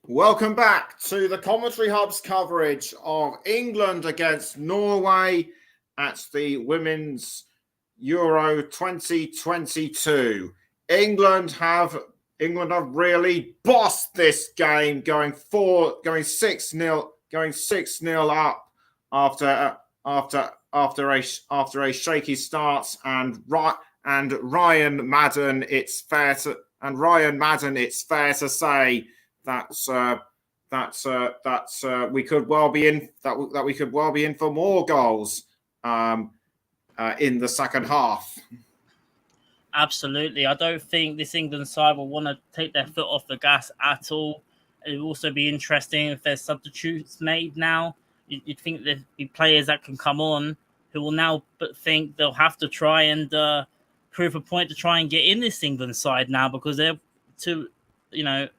Welcome back to the Commentary Hub's coverage of England against Norway at the Women's Euro 2022. England have really bossed this game, going 6-0 up after a shaky start, and Ryan Madden. It's fair to say that we could well be in for more goals in the second half. Absolutely. I don't think this England side will want to take their foot off the gas at all. It will also be interesting if there's substitutes made now. You'd think there'd be players that can come on who will now think they'll have to try and prove a point to try and get in this England side now, because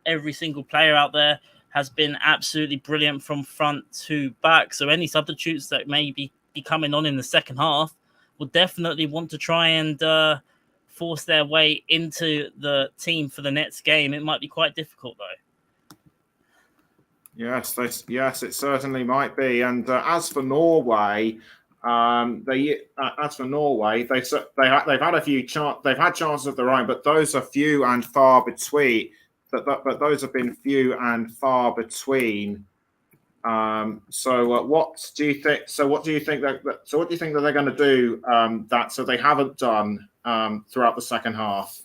every single player out there has been absolutely brilliant from front to back. So any substitutes that may be coming on in the second half will definitely want to try and force their way into the team for the next game. It might be quite difficult, though. Yes, it certainly might be. And as for Norway, they've had a few they've had chances of their own, but those are few and far between. But those have been few and far between. What do you think that they're going to do that they haven't done throughout the second half?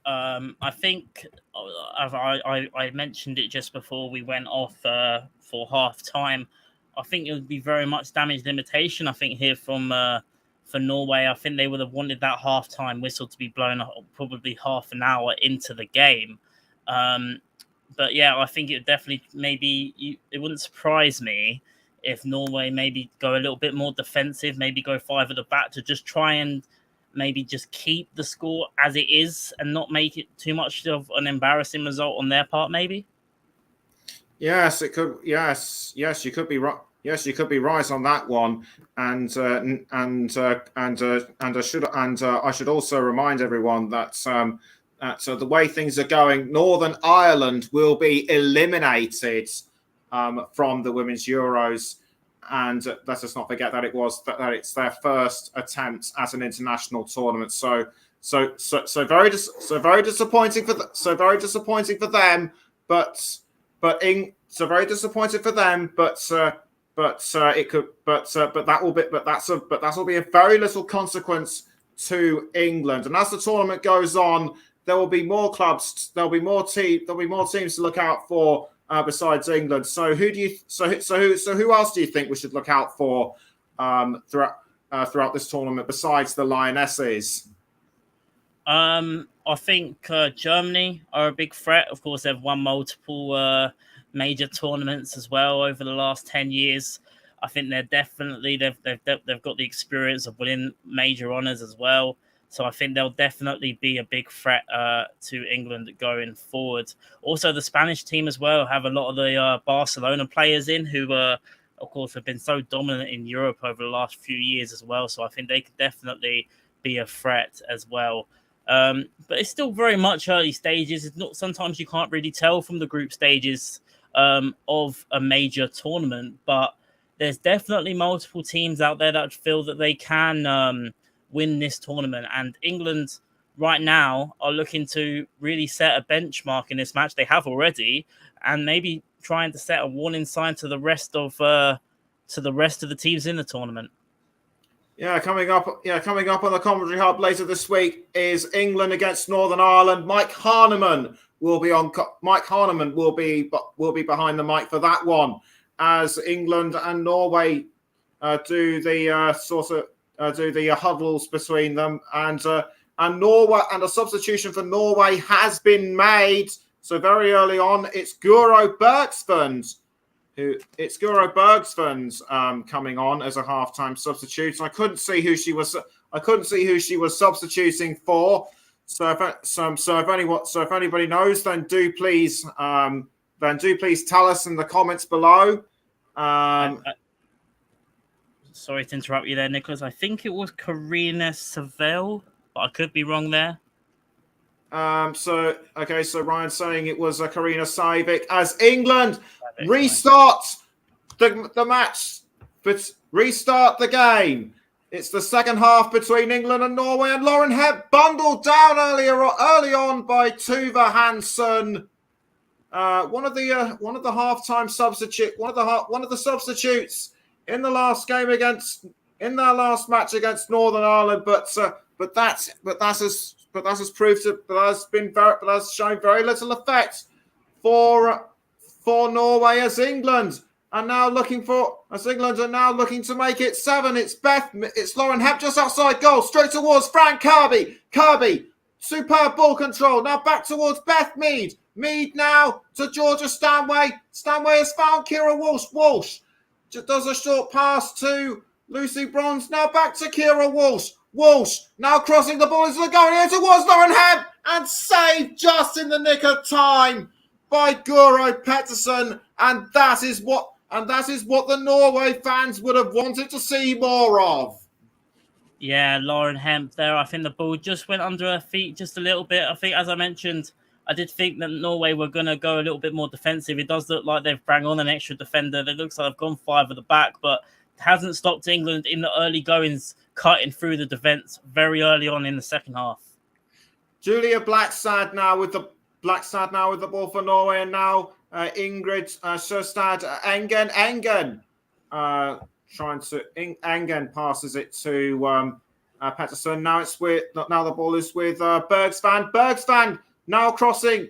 I think I mentioned it just before we went off for half time. I think it would be very much damage limitation. I think here for Norway, I think they would have wanted that half time whistle to be blown probably half an hour into the game. But yeah, I think it definitely it wouldn't surprise me if Norway maybe go a little bit more defensive, maybe go 5 at the back to just try and maybe just keep the score as it is and not make it too much of an embarrassing result on their part, maybe. Yes, it could. Yes, you could be right. Yes, you could be right on that one. I should also remind everyone that the way things are going, Northern Ireland will be eliminated from the Women's Euros. And let us not forget that it's their first attempt at an international tournament. So very disappointing for very disappointing for them. But very disappointed for them. That will be a very little consequence to England. And as the tournament goes on, there will be more clubs. There'll be more teams to look out for. Besides England, so who else do you think we should look out for throughout this tournament besides the Lionesses? I think Germany are a big threat. Of course, they've won multiple major tournaments as well over the last 10 years. I think they've got the experience of winning major honours as well. So I think they'll definitely be a big threat to England going forward. Also, the Spanish team as well have a lot of the Barcelona players in who, of course, have been so dominant in Europe over the last few years as well. So I think they could definitely be a threat as well. But it's still very much early stages. It's not. Sometimes you can't really tell from the group stages of a major tournament. But there's definitely multiple teams out there that feel that they can win this tournament, and England right now are looking to really set a benchmark in this match. They have already, and maybe trying to set a warning sign to the rest of the teams in the tournament. Coming up on the Commentary Hub later this week is England against Northern Ireland. Mike Harneman will be behind the mic for that one, as England and Norway do the huddles between them, and Norway, and a substitution for Norway has been made. So very early on, it's Guro Bergsvens coming on as a halftime substitute. I couldn't see who she was substituting for. So if anybody knows, then do please tell us in the comments below. Sorry to interrupt you there, Nicholas. I think it was Karina Savelle, but I could be wrong there. So Ryan's saying it was Karina Savic as England restart the match, but restart the game. It's the second half between England and Norway, and Lauren Hemp bundled down early on by Tuva Hansen. One of the halftime substitute, one of the substitutes in the last match against Northern Ireland, but that has shown very little effect for Norway as England are now looking to make it 7. It's Lauren Hemp just outside goal, straight towards Frank Kirby. Kirby, superb ball control. Now back towards Beth Mead. Mead now to Georgia Stanway. Stanway has found Kira Walsh. Walsh just does a short pass to Lucy Bronze. Now back to Kira Walsh. Walsh now crossing the ball into the goal here towards Lauren Hemp and saved just in the nick of time by Guro Pettersson. And that is what the Norway fans would have wanted to see more of. Yeah, Lauren Hemp there. I think the ball just went under her feet just a little bit. I think, as I mentioned, I did think that Norway were going to go a little bit more defensive. It does look like they've brought on an extra defender. It looks like they've gone 5 at the back, but it hasn't stopped England in the early goings, cutting through the defence very early on in the second half. Julia Blackstad now with the ball for Norway, and now Ingrid Sjøstad Engen Engen passes it to Pettersson. Now the ball is with Bergsvan. Bergsvan now crossing,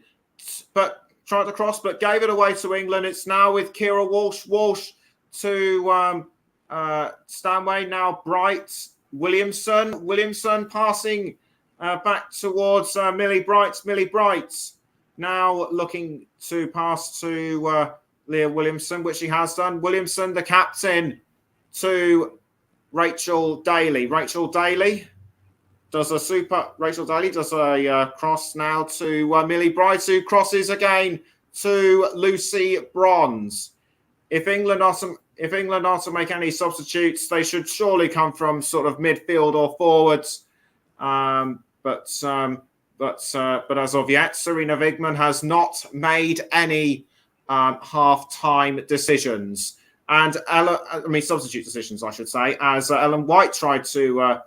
but tried to cross, but gave it away to England. It's now with Kira Walsh. Walsh to Stanway. Now Bright. Williamson passing back towards Millie Bright. Millie Bright now looking to pass to Leah Williamson, which she has done. Williamson, the captain, to Rachel Daly. Rachel Daly does a cross now to Millie Bright, who crosses again to Lucy Bronze. If England are to make any substitutes, they should surely come from sort of midfield or forwards. But as of yet, Serena Wigman has not made any half-time decisions. And substitute decisions, I should say, as Ellen White tried to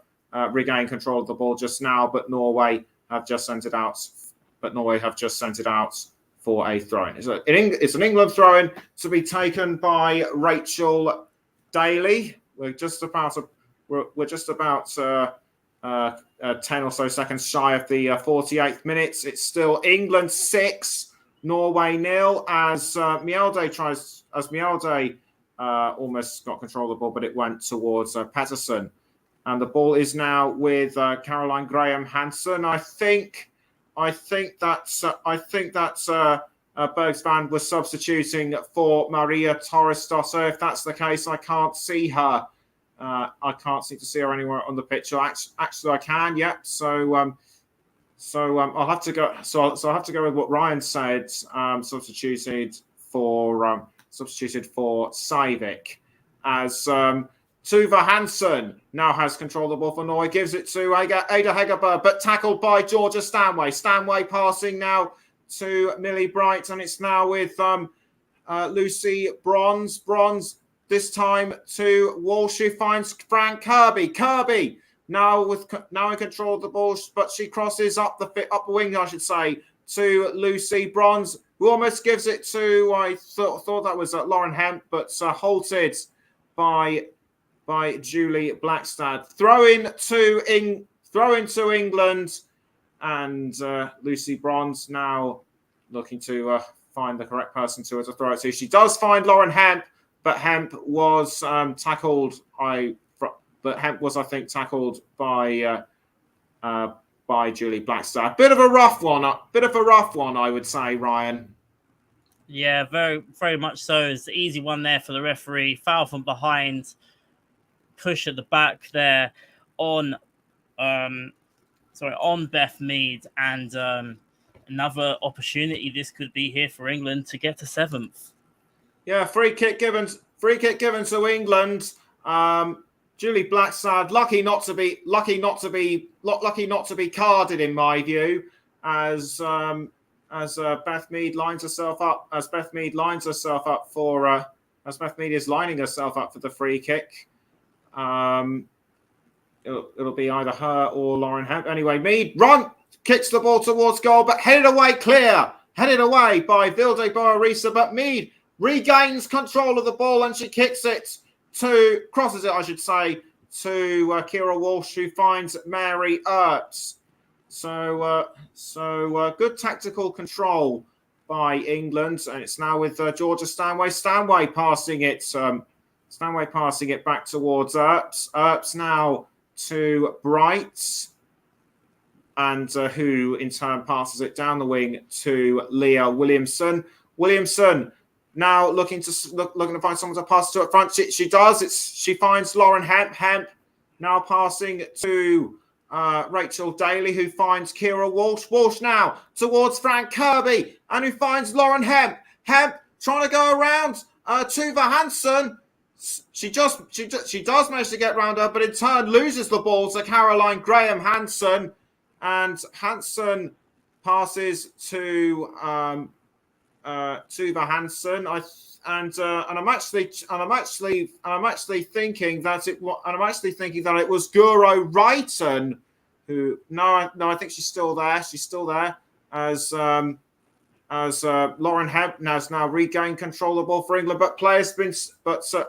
regain control of the ball just now, but Norway have just sent it out. For a throw-in. It's an England throw-in to be taken by Rachel Daly. We're just about 10 or so seconds shy of the 48th minute. It's still England 6, Norway 0. As Mjelde almost got control of the ball, but it went towards Pettersson, and the ball is now with Caroline Graham Hansen. I think that's Bergsvan was substituting for Maria Torres Dosso. If that's the case, I can't see her. I can't seem to see her anywhere on the pitch. Actually, I can. Yep. So I'll have to go. So I'll have to go with what Ryan said. Substituted for Saivik, as Tuva Hansen now has control of the ball for Norway. Gives it to Ada Hegerberg, but tackled by Georgia Stanway. Stanway passing now to Millie Bright, and it's now with Lucy Bronze. This time to Walsh, who finds Frank Kirby. Kirby now in control of the ball, but she crosses up the wing, I should say, to Lucy Bronze, who almost gives it to, I thought that was Lauren Hemp, but halted by Julie Blackstad. Throw in to England, and Lucy Bronze now looking to find the correct person to throw it to. She does find Lauren Hemp, but Hemp was tackled. I think, tackled by Julie Blackstad. Bit of a rough one, I would say, Ryan. Yeah, very, very much so. It's the easy one there for the referee. Foul from behind, push at the back there on Beth Mead, and another opportunity this could be here for England to get to 7th. Yeah, free kick given to England. Julie Blackstad lucky not to be carded, in my view. as Beth Mead lines herself up. As Beth Mead lines herself up for as Beth Mead is lining herself up for the free kick. It'll be either her or Lauren Hemp. Anyway, Mead kicks the ball towards goal, but headed away by Vilde Boarisa. But Mead regains control of the ball and she crosses it, I should say, to Kira Walsh, who finds Mary Ertz. So good tactical control by England, and it's now with Georgia Stanway. Stanway passing it back towards Ertz. Ertz now to Bright, and who in turn passes it down the wing to Leah Williamson. Williamson now looking to find someone to pass to up front. She does. She finds Lauren Hemp. Hemp now passing to Rachel Daly, who finds Kira Walsh. Walsh now towards Frank Kirby, and who finds Lauren Hemp. Hemp trying to go around Tuva Hansen. She does manage to get round her, but in turn loses the ball to Caroline Graham Hansen, and Hansen passes to Tuva Hansen. I'm actually thinking that it was Guro Wrighton who. No, I think she's still there. She's still there as Lauren Hemp has now regained control of the ball for England, but the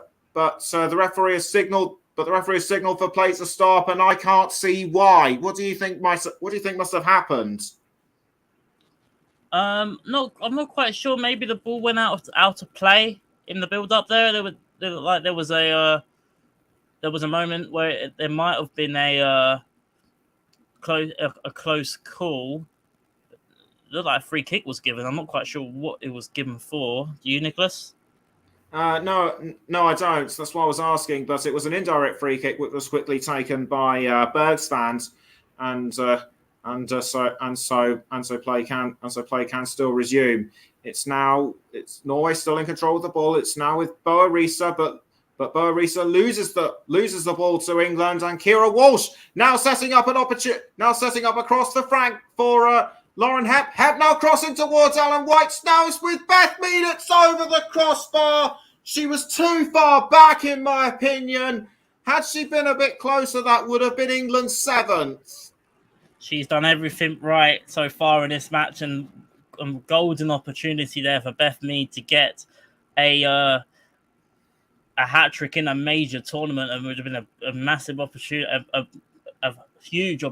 referee has signalled. But the referee has signalled for play to stop, and I can't see why. What do you think must have happened? No, I'm not quite sure. Maybe the ball went out of play in the build up there. There was a moment where there might have been a close call. It looked like a free kick was given. I'm not quite sure what it was given for. Do you, Nicholas? No, I don't. That's why I was asking. But it was an indirect free kick, which was quickly taken by Berg's fans, and so play can still resume. It's Norway still in control of the ball. It's now with Boarisa, but Boarisa loses the ball to England, and Kira Walsh now setting up across the flank for Lauren Hemp. Hemp now crossing towards Alan White. Now it's with Beth Mead. It's over the crossbar. She was too far back, in my opinion. Had she been a bit closer, that would have been England's 7th. She's done everything right so far in this match, and golden opportunity there for Beth Mead to get a hat trick in a major tournament, and would have been a massive opportunity, a huge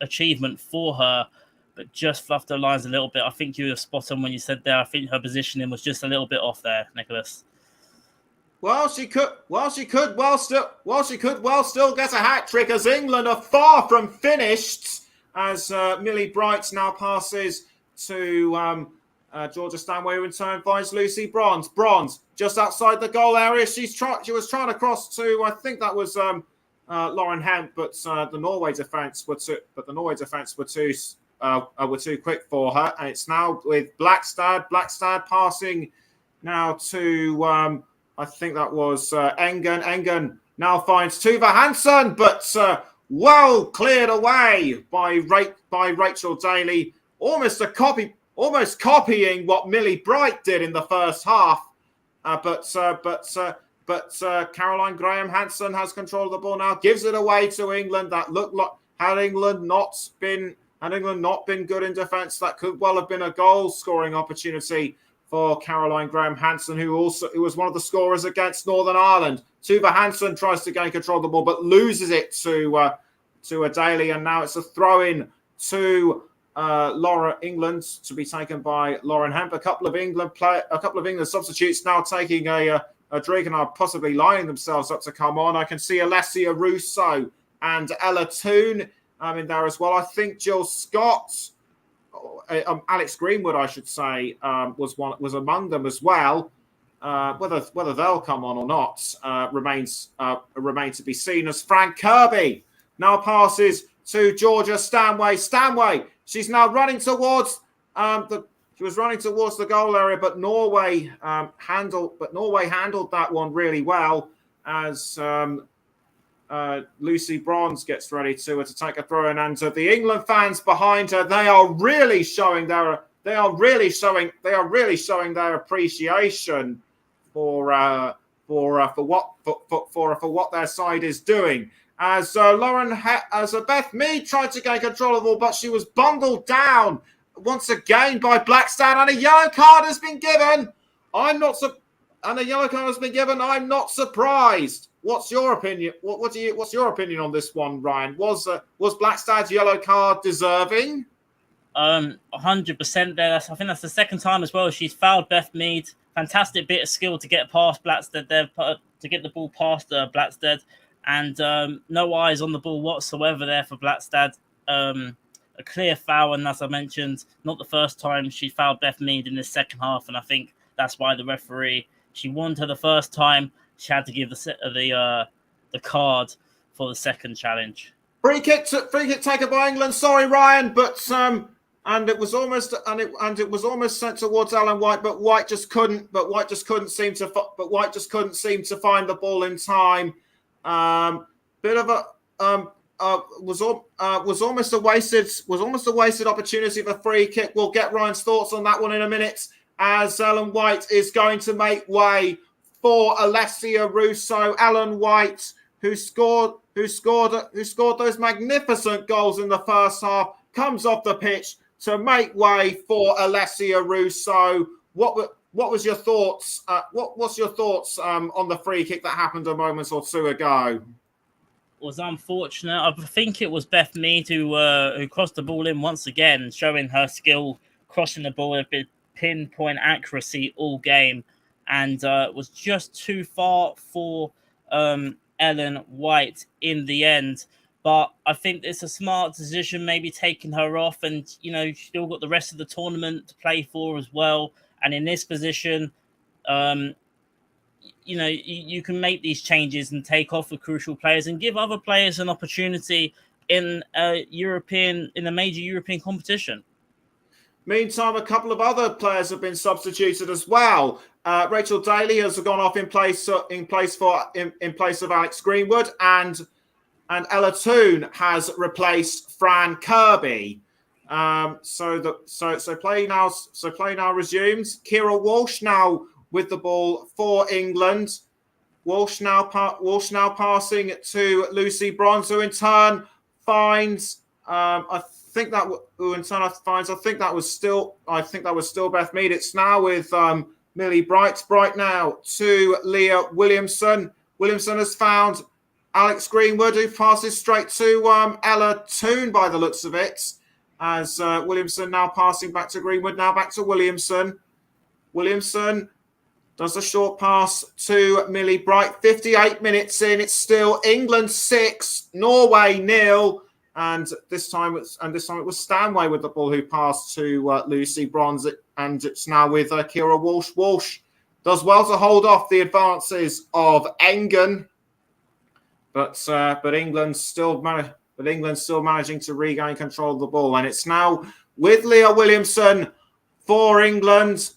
achievement for her, but just fluffed her lines a little bit. I think you were spot on when you said there. I think her positioning was just a little bit off there, Nicholas. Well, she could still get a hat trick, as England are far from finished. As Millie Bright now passes to Georgia Stanway, who in turn finds Lucy Bronze. Bronze just outside the goal area. She was trying to cross to, I think that was Lauren Hemp, but the Norway defence were too quick for her, and it's now with Blackstad. Blackstad passing now to I think that was Engen. Engen now finds Tuva Hansen, but well cleared away by Rachel Daly, almost copying what Millie Bright did in the first half. But Caroline Graham Hansen has control of the ball now, gives it away to England. That looked like, had England not been good in defence, that could well have been a goal scoring opportunity for Caroline Graham Hansen, who was one of the scorers against Northern Ireland. Tuva Hansen tries to gain control of the ball, but loses it to a Daly, and now it's a throw-in to England to be taken by Lauren Hemp. A couple of England substitutes now taking a drink and are possibly lining themselves up to come on. I can see Alessia Russo and Ella Toon in there as well. I think Jill Scott, Alex Greenwood, I should say, was among them as well. Whether they'll come on or not remains to be seen. As Frank Kirby now passes to Georgia Stanway. Stanway, she's now running towards She was running towards the goal area, but Norway handled that one really well. As Lucy Bronze gets ready to take a throw in, and the England fans behind her, they are really showing their appreciation for what their side is doing. As Beth Mead tried to gain control of the ball, but she was bundled down once again by Blackstad, and a yellow card has been given. I'm not surprised. What's your opinion? What's your opinion on this one, Ryan? Was Blackstad's yellow card deserving? 100% there. I think that's the second time as well she's fouled Beth Mead. Fantastic bit of skill to get past Blackstad there, to get the ball past Blackstad, and no eyes on the ball whatsoever there for Blackstad. A clear foul, and as I mentioned, not the first time she fouled Beth Mead in this second half, and I think that's why the referee, she warned her the first time, she had to give the card for the second challenge. Free kick taken by England. Sorry, Ryan, but and it was almost sent towards Ellen White, but White just couldn't seem to find the ball in time. Was almost a wasted opportunity for free kick. We'll get Ryan's thoughts on that one in a minute, as Ellen White is going to make way for Alessia Russo. Ellen White, who scored those magnificent goals in the first half, comes off the pitch to make way for Alessia Russo. What was your thoughts? What's your thoughts on the free kick that happened a moment or two ago? Was unfortunate. I think it was Beth Mead who crossed the ball in once again, showing her skill crossing the ball with pinpoint accuracy all game, and was just too far for Ellen White in the end. But I think it's a smart decision, maybe taking her off, and she's still got the rest of the tournament to play for as well. And in this position, you can make these changes and take off the crucial players and give other players an opportunity in a major European competition. Meantime, a couple of other players have been substituted as well. Rachel Daly has gone off in place of Alex Greenwood, and Ella Toone has replaced Fran Kirby. So play now resumes. Kira Walsh now with the ball for England. Walsh now passing to Lucy Bronze, who in turn finds I think that was still Beth Mead. It's now with Millie Bright now to Leah Williamson. Williamson has found Alex Greenwood, who passes straight to Ella Toone by the looks of it. As Williamson now passing back to Greenwood, now back to Williamson. Williamson does a short pass to Millie Bright. 58 minutes in, it's still England 6, Norway 0, and this time it was Stanway with the ball who passed to Lucy Bronze, and it's now with Kira Walsh. Walsh does well to hold off the advances of Engen, but England's still managing to regain control of the ball, and it's now with Leah Williamson for England.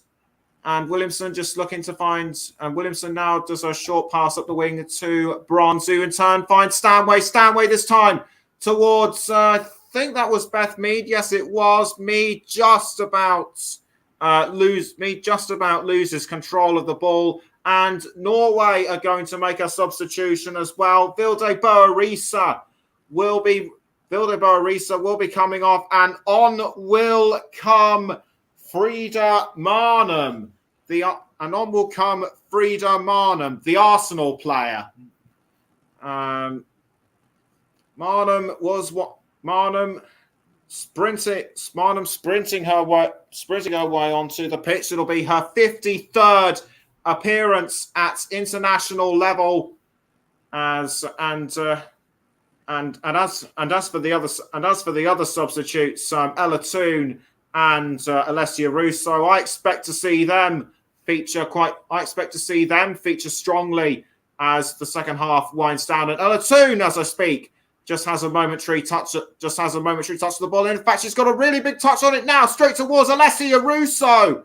And Williamson just looking to find, and Williamson now does a short pass up the wing to Bronze, who in turn finds Stanway. Stanway this time towards, I think that was Beth Mead. Yes, it was. Mead just about loses control of the ball, and Norway are going to make a substitution as well. Vilde Boerisa will be coming off, and on will come Frida Marnham, the Arsenal player. Marnham sprinting her way onto the pitch. It'll be her 53rd appearance at international level. As for the other substitutes, Ella Toone and Alessia Russo, I expect to see them feature strongly as the second half winds down. And Ella Toone, as I speak, just has a momentary touch of the ball. And in fact, she's got a really big touch on it now, straight towards Alessia Russo,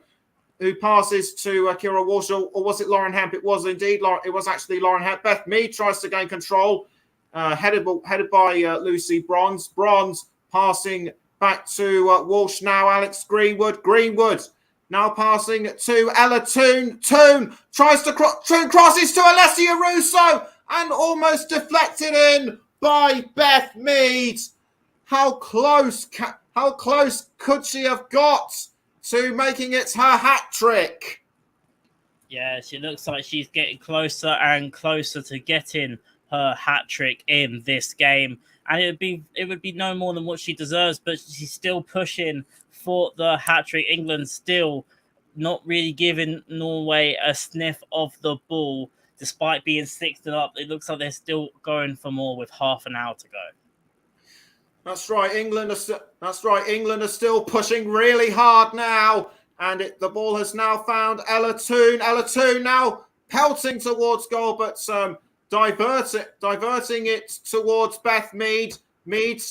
who passes to Kira Walsh, or was it Lauren Hemp? It was indeed. It was actually Lauren Hemp. Beth Mead tries to gain control. headed by Lucy Bronze. Bronze passing back to Walsh now. Alex Greenwood. Greenwood now passing to Ella Toon. Toon tries to Toon crosses to Alessia Russo and almost deflected in by Beth Mead. How close could she have got to making it her hat trick? Yeah, she looks like she's getting closer and closer to getting her hat trick in this game, and it would be no more than what she deserves. But she's still pushing for the hat trick. England still not really giving Norway a sniff of the ball, despite being 6-0 up. It looks like they're still going for more with half an hour to go. That's right. England are still pushing really hard now, and the ball has now found Ella Toon. Ella Toon now pelting towards goal, but diverting it towards Beth Mead. Mead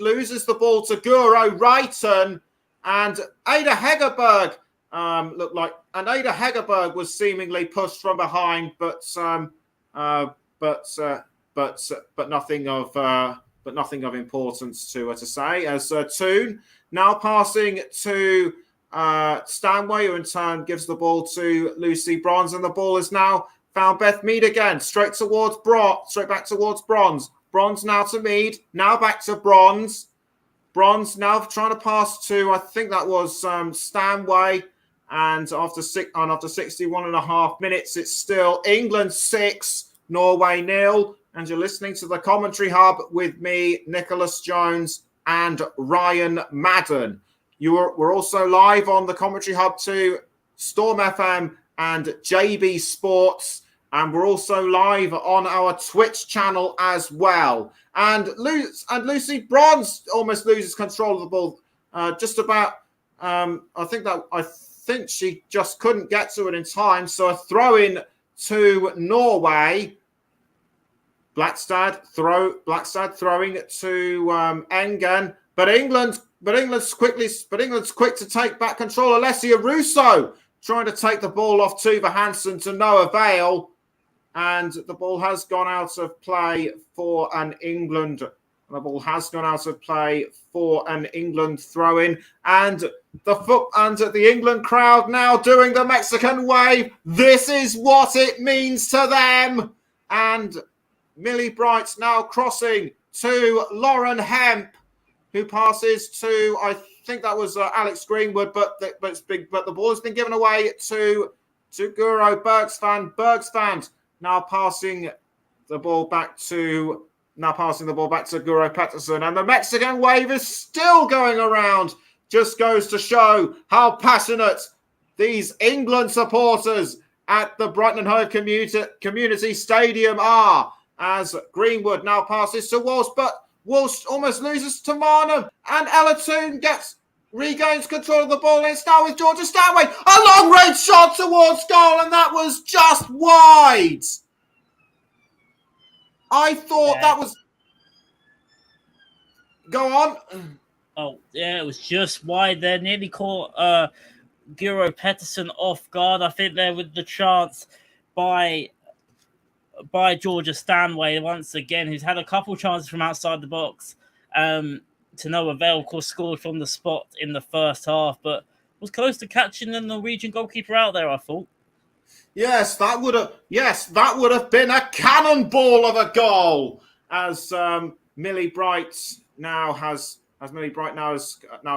loses the ball to Guro Wrighton, and Ada Hegerberg Ada Hegerberg was seemingly pushed from behind, but nothing of importance to say. As Toon now passing to Stanway, who in turn gives the ball to Lucy Bronze, and the ball is now found Beth Mead again, straight back towards Bronze. Bronze now to Mead, now back to Bronze. Bronze now trying to pass to, I think that was Stanway, and after 61 and a half minutes, it's still England 6, Norway 0. And you're listening to the Commentary Hub with me, Nicholas Jones, and Ryan Madden. We're also live on the Commentary Hub to Storm FM and JB Sports. And we're also live on our Twitch channel as well. And Lucy Bronze almost loses control of the ball. Just about, I think she just couldn't get to it in time. So a throw in to Norway. Blackstad throwing it to Engen, but England's quick to take back control. Alessia Russo trying to take the ball off Tuva Hansen to no avail, and the ball has gone out of play for an England. Throw-in, and the England crowd now doing the Mexican wave. This is what it means to them, and Millie Bright's now crossing to Lauren Hemp, who passes to, I think that was Alex Greenwood, but the ball has been given away to Guro Bergsvand. Bergsvand now passing the ball back to Guro Pettersson, and the Mexican wave is still going around. Just goes to show how passionate these England supporters at the Brighton and Hove Community Stadium are. As Greenwood now passes to Walsh, but Walsh almost loses to Marnham, and Ella Toon regains control of the ball, and it's now with Georgia Stanway. A long-range shot towards goal, and that was just wide. I thought that was... Go on. Oh, yeah, it was just wide there. Nearly caught Guro Pettersson off guard. I think there was the chance by Georgia Stanway once again, who's had a couple chances from outside the box to no avail. Of course, scored from the spot in the first half, but was close to catching the Norwegian goalkeeper out there, I thought. Yes, that would have been a cannonball of a goal. As Millie Bright now has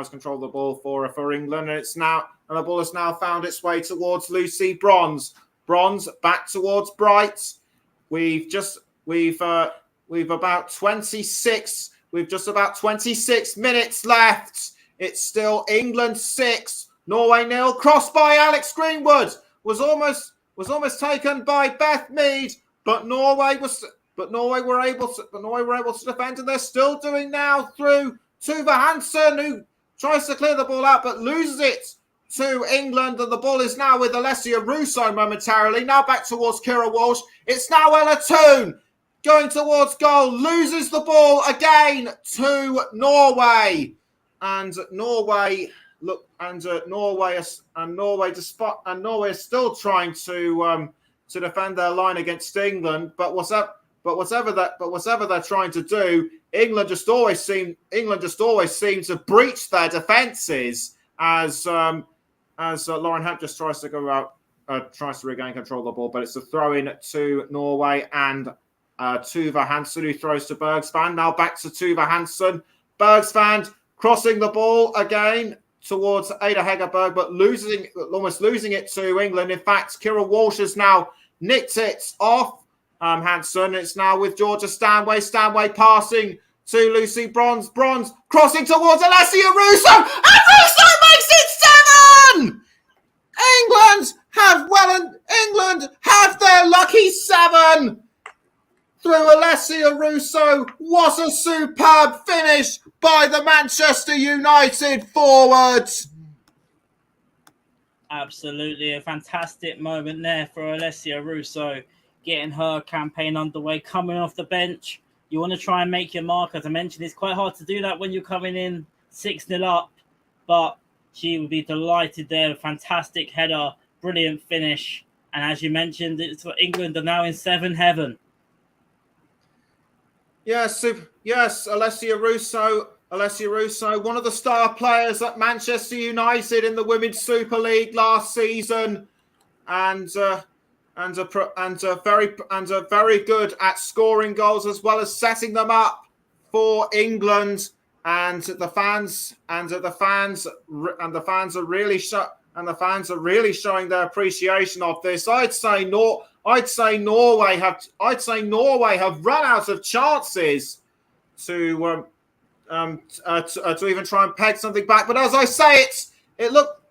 controlled the ball for England, and the ball has now found its way towards Lucy Bronze. Bronze back towards Bright. We've just about 26 minutes left. It's still England 6, Norway 0. Crossed by Alex Greenwood was almost taken by Beth Mead, but Norway were able to defend, and they're still doing now through Tuva Hansen, who tries to clear the ball out but loses it to England, and the ball is now with Alessia Russo momentarily. Now back towards Kira Walsh. It's now Ella Toon going towards goal, loses the ball again to Norway, and Norway is still trying to defend their line against England. But whatever they're trying to do, England just always seem to breach their defences as Lauren Hemp just tries to go out, tries to regain control of the ball, but it's a throw in to Norway and Tuva Hansen, who throws to Bergsvand. Now back to Tuva Hansen. Bergsvand crossing the ball again towards Ada Hegerberg, but almost losing it to England. In fact, Kira Walsh has now nicked it off Hansen. It's now with Georgia Stanway. Stanway passing to Lucy Bronze. Bronze crossing towards Alessia Russo. And Russo makes it 7! England have their lucky 7 through Alessia Russo. What a superb finish by the Manchester United forwards. Absolutely, a fantastic moment there for Alessia Russo, getting her campaign underway, coming off the bench. You want to try and make your mark. As I mentioned, it's quite hard to do that when you're coming in 6-0 up, but she would be delighted there. Fantastic header, brilliant finish. And as you mentioned, it's for England are now in 7 heaven. Yes, Alessia Russo, one of the star players at Manchester United in the Women's Super League last season, and very good at scoring goals as well as setting them up for England. And the fans are really showing their appreciation of this. I'd say Norway have run out of chances to even try and peg something back. But as I say it looked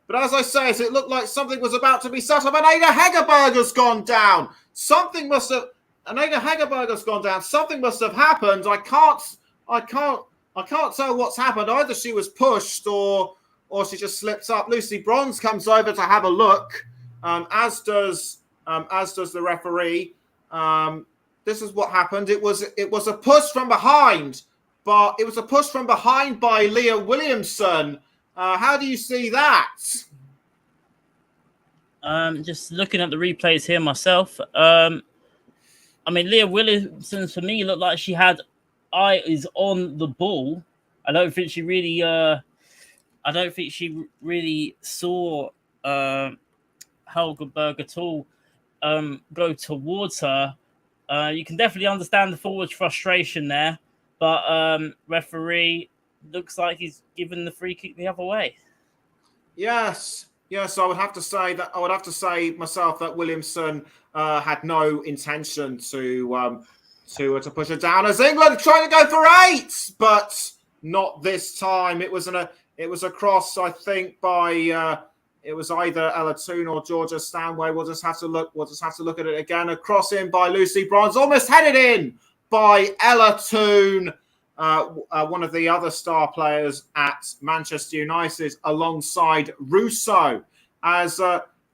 like something was about to be set up, and Ada Hegerberg has gone down. Something must have happened. I can't tell what's happened. Either she was pushed or she just slipped up. Lucy Bronze comes over to have a look, as does the referee. This is what happened. It was a push from behind, but it was a push from behind by Leah Williamson. How do you see that? Just looking at the replays here myself. I mean, Leah Williamson for me looked like she had eyes on the ball. I don't think she really saw Helgeberg at all go towards her. You can definitely understand the forward's frustration there, but referee looks like he's given the free kick the other way. Yes, I would have to say myself that Williamson had no intention to push her down, as England trying to go for 8, but not this time. It was a cross, I think, by it was either Ella Toon or Georgia Stanway. We'll just have to look at it again. A cross in by Lucy Bronze, almost headed in by Ella Toon, one of the other star players at Manchester United, alongside Russo, as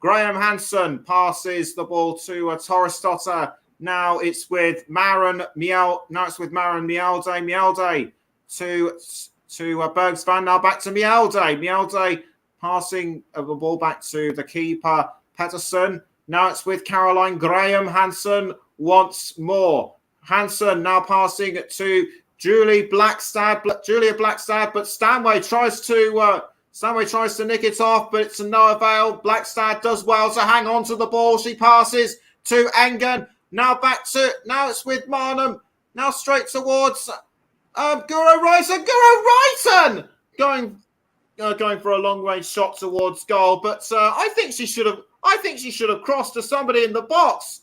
Graham Hansen passes the ball to Torresdotter. Now it's with Maren Mielde. Mielde to Bergsvand. Now back to Mielde. Mielde passing the ball back to the keeper, Pettersson. Now it's with Caroline Graham Hansen once more. Hansen now passing to Julia Blackstad, but Stanway tries to nick it off, but it's to no avail. Blackstad does well to hang on to the ball. She passes to Engen. Now it's with Marnham. Now straight towards Guro Wrighton. Guro Wrighton going for a long range shot towards goal, but I think she should have crossed to somebody in the box.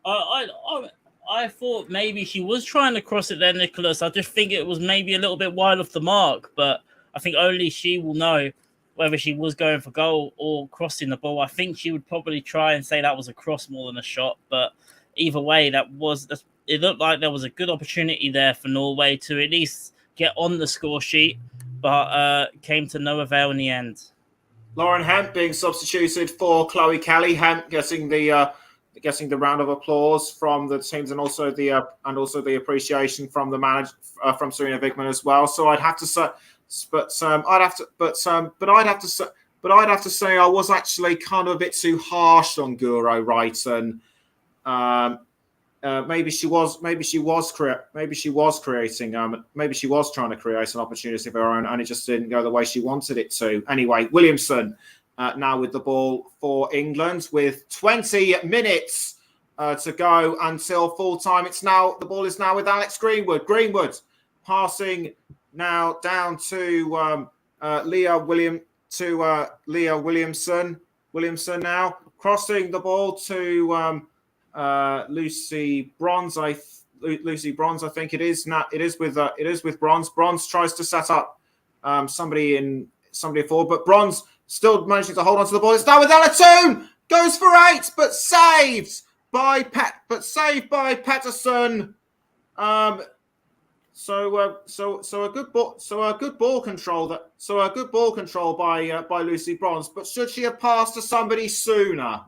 I thought maybe she was trying to cross it there, Nicholas. I just think it was maybe a little bit wide off the mark, but I think only she will know whether she was going for goal or crossing the ball. I think she would probably try and say that was a cross more than a shot, but either way, it looked like there was a good opportunity there for Norway to at least get on the score sheet, but came to no avail in the end. Lauren Hemp being substituted for Chloe Kelly. Hemp getting the round of applause from the teams, and also the appreciation from the manager, from Serena Vigman as well. So I'd have to say, I'd have to say I was actually kind of a bit too harsh on Guro Wrighton. maybe she was trying to create an opportunity of her own, and it just didn't go the way she wanted it to. Anyway, Williamson now with the ball for England with 20 minutes to go until full time. The ball is now with Alex Greenwood. Greenwood passing now down to Leah Williamson. Williamson now crossing the ball to Lucy Bronze. I think it is. Now it is with Bronze. Bronze tries to set up somebody forward, but Bronze still managing to hold on to the ball. It's now with Ella Toon. Goes for 8, but saved by Pettersson. So a good ball control by Lucy Bronze. But should she have passed to somebody sooner?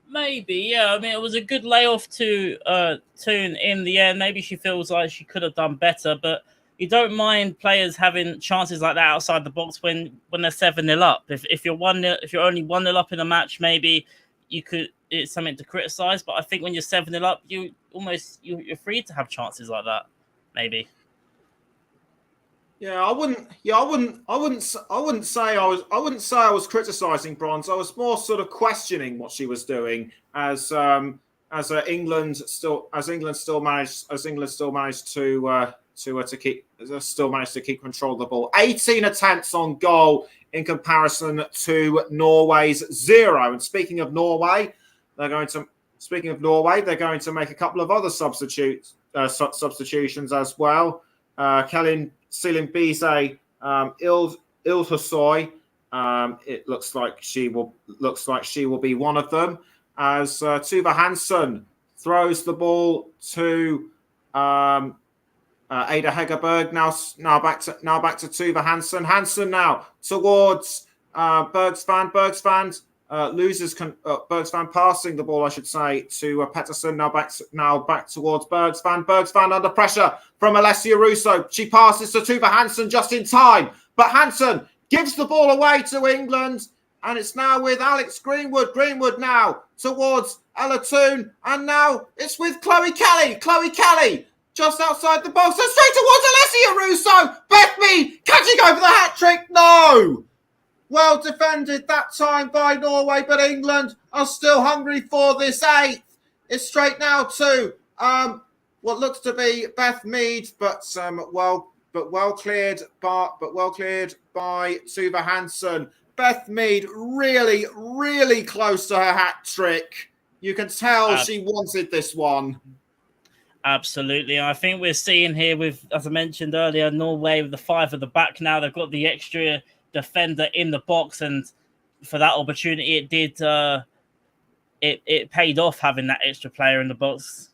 Maybe, yeah. I mean, it was a good layoff to Toon in the end. Maybe she feels like she could have done better, but you don't mind players having chances like that outside the box when they're 7-0 up. If you're only 1-0 up in a match, maybe it's something to criticize. But I think when you're 7-0 up, you're free to have chances like that. Maybe. Yeah, I wouldn't say I was criticizing Bronze. I was more sort of questioning what she was doing as England still managed to keep control of the ball. 18 attempts on goal in comparison to Norway's 0. And speaking of Norway, they're going to make a couple of other substitutions as well. Kelin Selim-Bize, Ilhussoy. It looks like she will be one of them. As Tuva Hansen throws the ball to Ada Hegerberg. Now back to Tuva Hansen. Hansen now towards Bergsvan. Bergsvan loses. Bergsvan passing the ball, I should say, to Pettersson. Now back towards Bergsvan. Bergsvan under pressure from Alessia Russo. She passes to Tuva Hansen just in time, but Hansen gives the ball away to England, and it's now with Alex Greenwood. Greenwood now towards Ella Toon, and now it's with Chloe Kelly. Chloe Kelly just outside the box, and straight towards Alessia Russo. Beth Mead, can she go for the hat trick? No. Well defended that time by Norway, but England are still hungry for this 8th. It's straight now to what looks to be Beth Mead, but well cleared by Tuva Hansen. Beth Mead really, really close to her hat trick. You can tell she wanted this one. Absolutely. And I think we're seeing here with, as I mentioned earlier, Norway with the 5 at the back now. They've got the extra defender in the box, and for that opportunity, it did. It paid off having that extra player in the box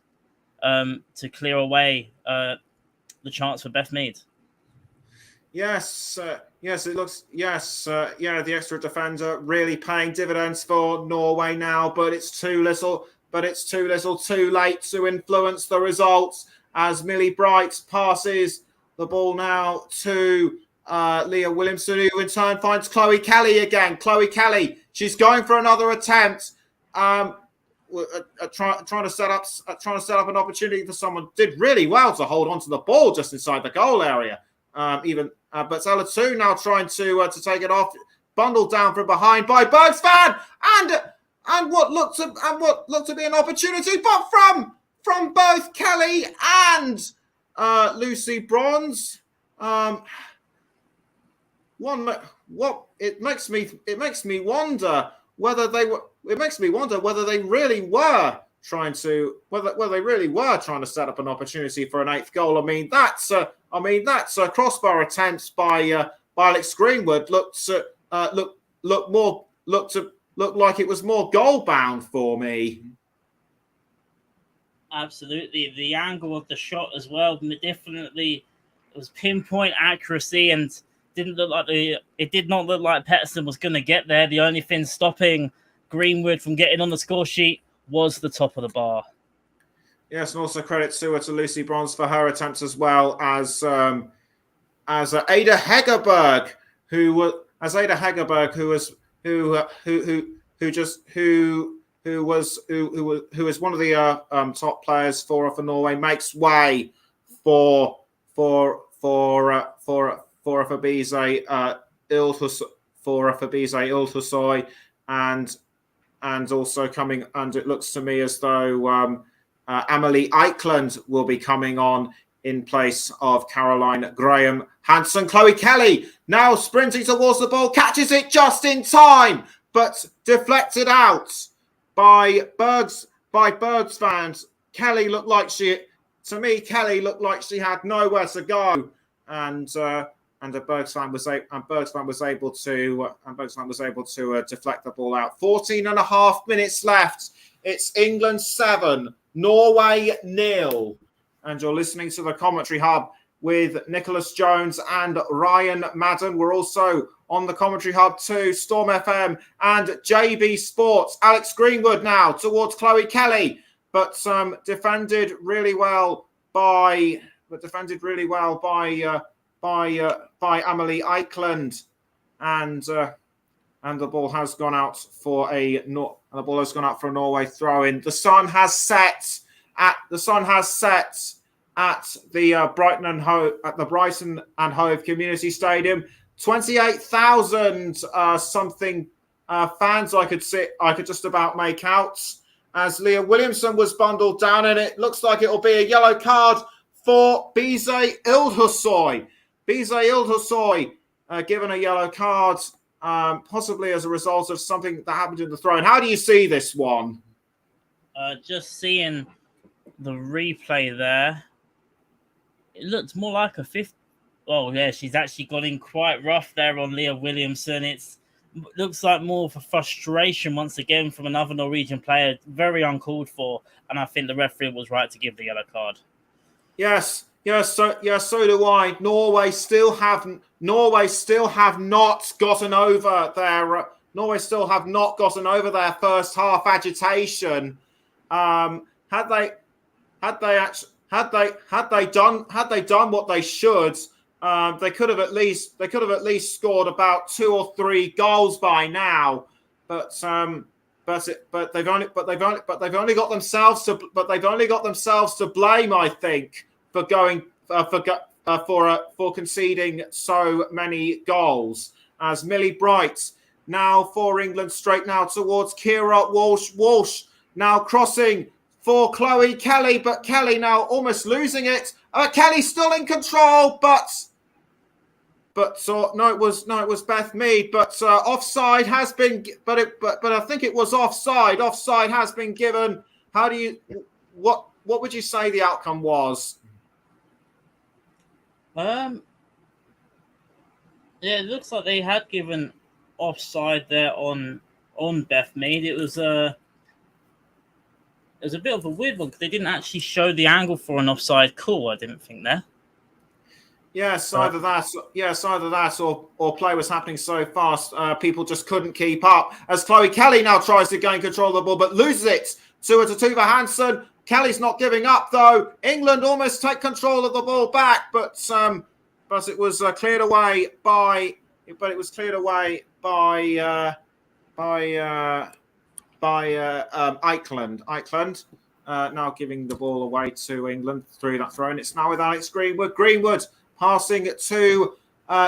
to clear away the chance for Beth Mead. Yes, it looks. The extra defender really paying dividends for Norway now, but it's too little. Too late to influence the results as Millie Bright passes the ball now to Leah Williamson, who in turn finds Chloe Kelly again. Chloe Kelly, she's going for another attempt. Trying to set up an opportunity for someone. Did really well to hold onto the ball just inside the goal area. But Ella Toon now trying to take it off, bundled down from behind by Bergsvan, and what looked to be an opportunity, but from both Kelly and Lucy Bronze. It makes me wonder whether they really were trying to set up an opportunity for an 8th goal. I mean that's crossbar attempts by Alex Greenwood looked like it was more goal bound for me. Absolutely, the angle of the shot as well. Definitely, it was pinpoint accuracy, and it did not look like Pettersson was going to get there. The only thing stopping Greenwood from getting on the score sheet was the top of the bar. Yes, and also credit to Lucy Bronze for her attempts as well as Ada Hegerberg, who who is one of the top players for Norway, makes way for Fabize Ilthussoy, and also coming, and it looks to me as though Amelie Eikeland will be coming on in place of Caroline Graham Hansen. Chloe Kelly now sprinting towards the ball, catches it just in time, but deflected out by Bergs fans. Kelly looked like she had nowhere to go, and Bergsman was able to deflect the ball out. 14.5 minutes left. It's England 7, Norway 0. And you're listening to the Commentary Hub with Nicholas Jones and Ryan Madden. We're also on the Commentary Hub too, Storm FM and JB Sports. Alex Greenwood now towards Chloe Kelly, but defended really well by Amelie Eikeland, and the ball has gone out for a Norway throw in. The sun has set at the Brighton and Hove Community Stadium. 28,000 something fans I could just about make out as Leah Williamson was bundled down, and it looks like it'll be a yellow card for Bize Ilthussoy. Bize Ilthussoy given a yellow card, possibly as a result of something that happened in the throw-in. How do you see this one? Just seeing the replay there, it looked more like a fifth. Oh, yeah, she's actually got in quite rough there on Leah Williamson. It looks like more of a frustration once again from another Norwegian player, very uncalled for, and I think the referee was right to give the yellow card. Yes, so do I. Norway still have not gotten over their first half agitation. Had they done what they should, they could have at least scored about 2 or 3 goals by now. But they've only got themselves to blame, I think, for going for conceding so many goals. As Millie Bright now for England, straight now towards Kira Walsh. Walsh now crossing for Chloe Kelly, but Kelly now almost losing it. Kelly still in control, but it was Beth Mead. But offside has been, but I think it was offside. Offside has been given. What would you say the outcome was? Yeah, it looks like they had given offside there on Beth Mead. It was a bit of a weird one because they didn't actually show the angle for an offside call. I didn't think there. Yes, either that or play was happening so fast, people just couldn't keep up. As Chloe Kelly now tries to gain control of the ball, but loses it to Tuva Hansen. Kelly's not giving up though. England almost take control of the ball back, but it was cleared away by Eikeland. Eikeland now giving the ball away to England through that throw, and it's now with Alex Greenwood. Greenwood passing to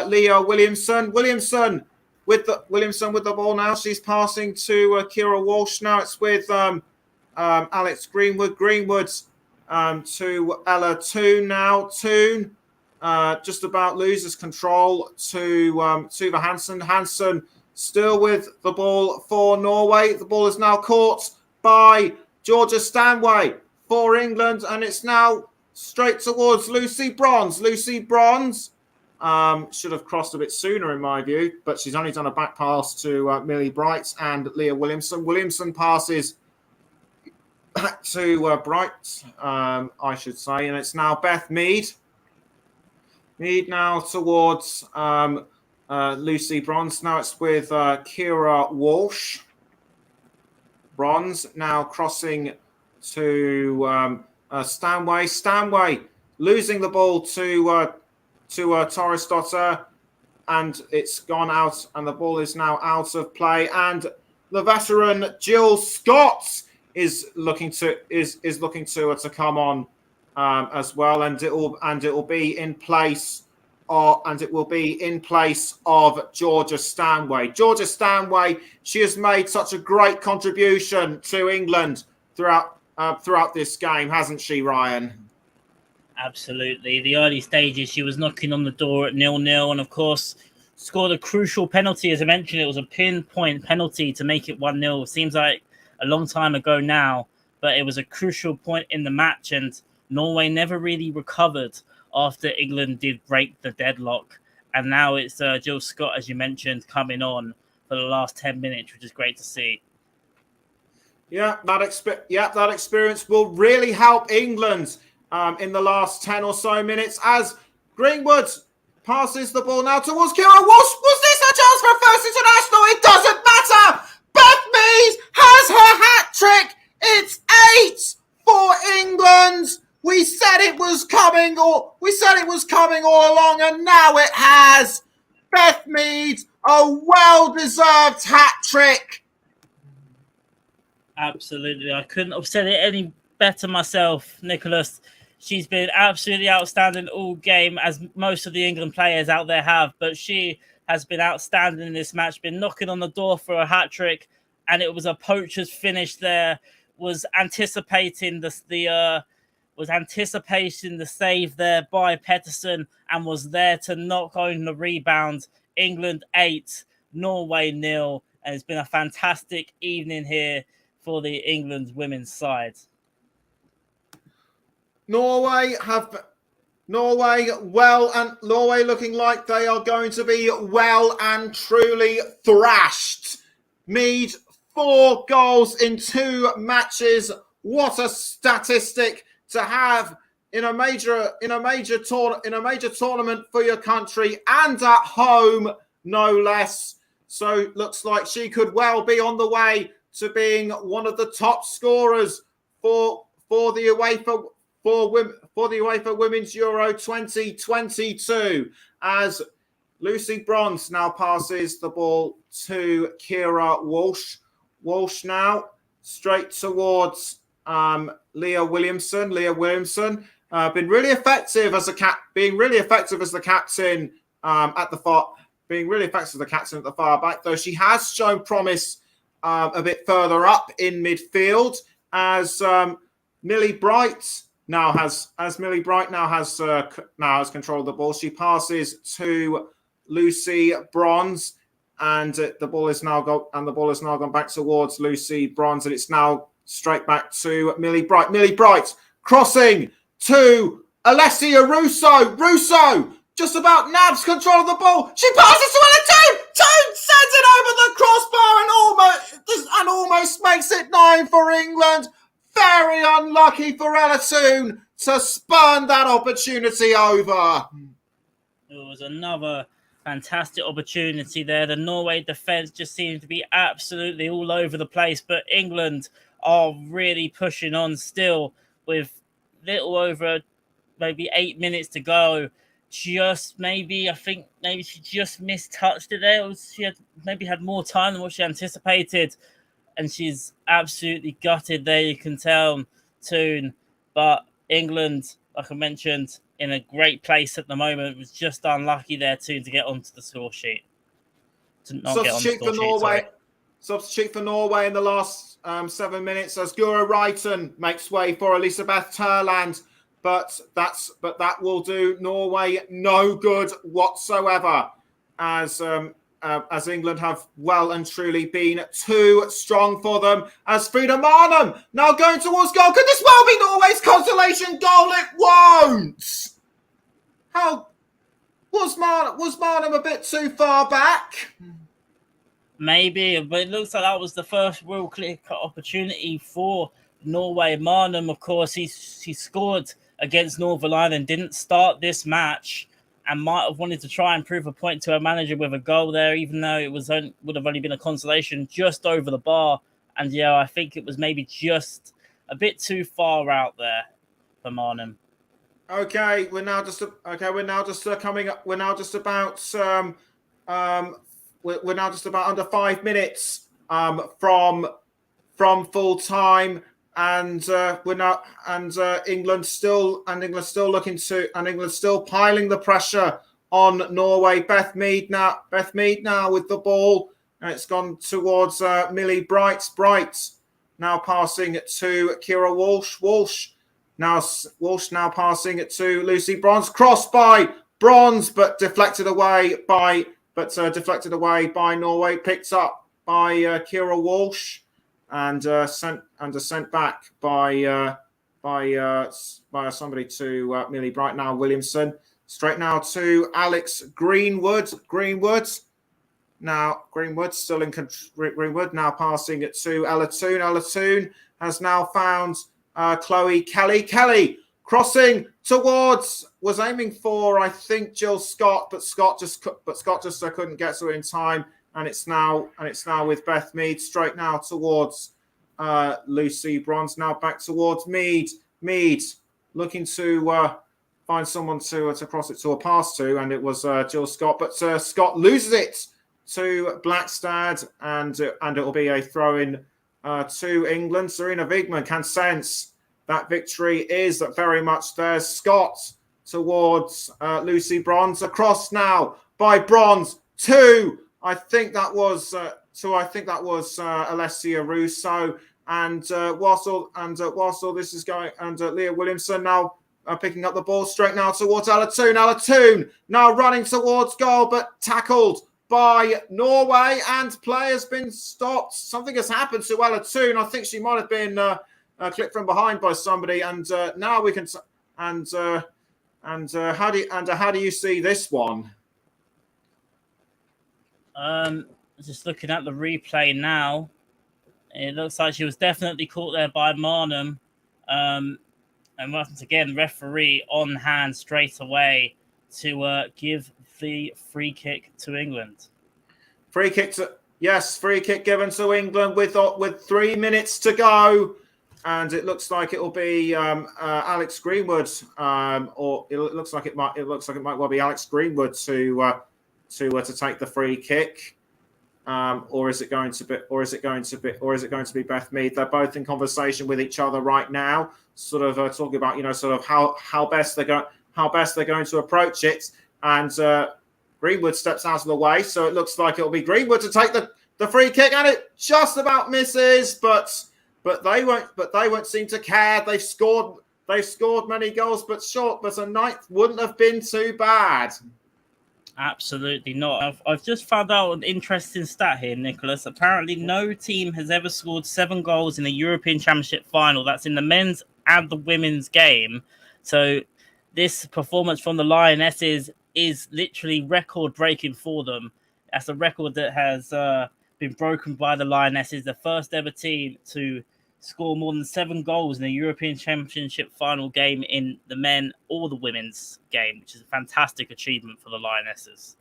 Leah Williamson. Williamson with the ball now. She's passing to Kira Walsh. Now it's with Alex Greenwood. Greenwood to Ella Toon now. Toon just about loses control to Tuva Hansen. Hansen still with the ball for Norway. The ball is now caught by Georgia Stanway for England, and it's now straight towards Lucy Bronze. Lucy Bronze should have crossed a bit sooner in my view, but she's only done a back pass to Millie Bright and Leah Williamson. Williamson passes back to Bright, I should say, and it's now Beth Mead. Mead now towards Lucy Bronze. Now it's with Kira Walsh. Bronze now crossing to Stanway. Stanway losing the ball to Torresdotter, and it's gone out, and the ball is now out of play. And the veteran Jill Scott is looking to come on as well, and it will be in place of Georgia Stanway. Georgia Stanway, she has made such a great contribution to England throughout this game, hasn't she, Ryan? Absolutely. The early stages, she was knocking on the door at 0-0, and of course, scored a crucial penalty. As I mentioned, it was a pinpoint penalty to make it 1-0. Seems like a long time ago now, but it was a crucial point in the match, and Norway never really recovered after England did break the deadlock. And now it's Jill Scott, as you mentioned, coming on for the last 10 minutes, which is great to see. Yeah, that experience will really help England in the last 10 or so minutes as Greenwood passes the ball now towards Kira Walsh. Was this a chance for a first international? It doesn't matter. Beth Mead has her hat trick. It's 8 for England. We said it was coming all along, and now it has. Beth Mead, a well-deserved hat trick. Absolutely. I couldn't have said it any better myself, Nicholas. She's been absolutely outstanding all game, as most of the England players out there have, but she has been outstanding in this match, been knocking on the door for a hat-trick, and it was a poacher's finish there, was anticipating the save there by Pettersson, and was there to knock on the rebound. England 8, Norway 0, and it's been a fantastic evening here for the England women's side. Norway looking like they are going to be well and truly thrashed. Mead 4 goals in 2 matches. What a statistic to have in a major tournament for your country, and at home, no less. So looks like she could well be on the way to being one of the top scorers for the UEFA Women's Euro 2022, as Lucy Bronze now passes the ball to Kira Walsh. Walsh now straight towards Leah Williamson. Been really effective as the captain at the far back, though she has shown promise a bit further up in midfield as Millie Bright now has control of the ball. She passes to Lucy Bronze, and the ball has now gone back towards Lucy Bronze, and it's now straight back to Millie Bright. Millie Bright crossing to Alessia Russo. Russo just about nabs control of the ball. She passes to Ella Toone. Toone sends it over the crossbar and almost makes it 9 for England. Very unlucky for Ella Toone to spurn that opportunity over. It was another fantastic opportunity there. The Norway defence just seemed to be absolutely all over the place, but England are really pushing on still with little over maybe 8 minutes to go. I think she just mistouched it there. She had more time than what she anticipated, and she's absolutely gutted there, you can tell, Toone. But England, like I mentioned, in a great place at the moment, was just unlucky there, Toone, to get onto the score sheet. Substitute for Norway in the last 7 minutes as Gura Reiten makes way for Elisabeth Turland, but that will do Norway no good whatsoever, as England have well and truly been too strong for them. As Frida Marnham now going towards goal. Could this well be Norway's consolation goal? It won't. How was Marnham a bit too far back? Maybe, but it looks like that was the first real clear-cut opportunity for Norway. Marnham, of course, he scored against Northern Ireland, didn't start this match, and might have wanted to try and prove a point to her manager with a goal there, even though it would have only been a consolation just over the bar. And yeah, I think it was maybe just a bit too far out there for Marnham. We're now just about under 5 minutes from full time, and we're now England still piling the pressure on Norway. Beth Mead now with the ball, and it's gone towards Millie Bright. Now passing it to Kira Walsh. Walsh now passing it to Lucy Bronze. Crossed by Bronze, but deflected away by Norway. Picked up by Kira Walsh, and sent back by somebody to Millie Bright. Now Williamson straight now to Alex Greenwood. Now Greenwood still in Greenwood. Now passing it to Ella Toon. Ella Toon has now found Chloe Kelly. Kelly crossing towards, was aiming for, I think, Jill Scott, but Scott just couldn't get to it in time. And it's now with Beth Mead straight now towards Lucy Bronze. Now back towards Mead. Mead looking to find someone to cross it to a pass to, and it was Jill Scott, but Scott loses it to Blackstad, and it will be a throw-in to England. Serena Wigman can sense that victory is very much there. Scott towards Lucy Bronze, across now by Bronze to Alessia Russo, and whilst all this is going, and Leah Williamson now picking up the ball straight now towards Ella Toon. Ella Toon now running towards goal, but tackled by Norway, and play has been stopped. Something has happened to Ella Toon. I think she might have been clipped from behind by somebody, and now we can. How do you see this one? Just looking at the replay now, it looks like she was definitely caught there by Marnham. And once again, referee on hand straight away to give the free kick to England. Free kick given to England with 3 minutes to go, and it looks like it will be Alex Greenwood, or it looks like it might well be Alex Greenwood to take the free kick. Or is it going to be Beth Mead? They're both in conversation with each other right now, sort of talking about how best they're going to approach it. And Greenwood steps out of the way, so it looks like it'll be Greenwood to take the free kick, and it just about misses, but they won't seem to care. They've scored many goals, but a ninth wouldn't have been too bad. Absolutely not. I've just found out an interesting stat here, Nicholas. Apparently, no team has ever scored 7 goals in a European Championship final. That's in the men's and the women's game. So this performance from the Lionesses is literally record-breaking for them. That's a record that has been broken by the Lionesses, the first ever team to score more than 7 goals in a European Championship final game in the men or the women's game, which is a fantastic achievement for the Lionesses.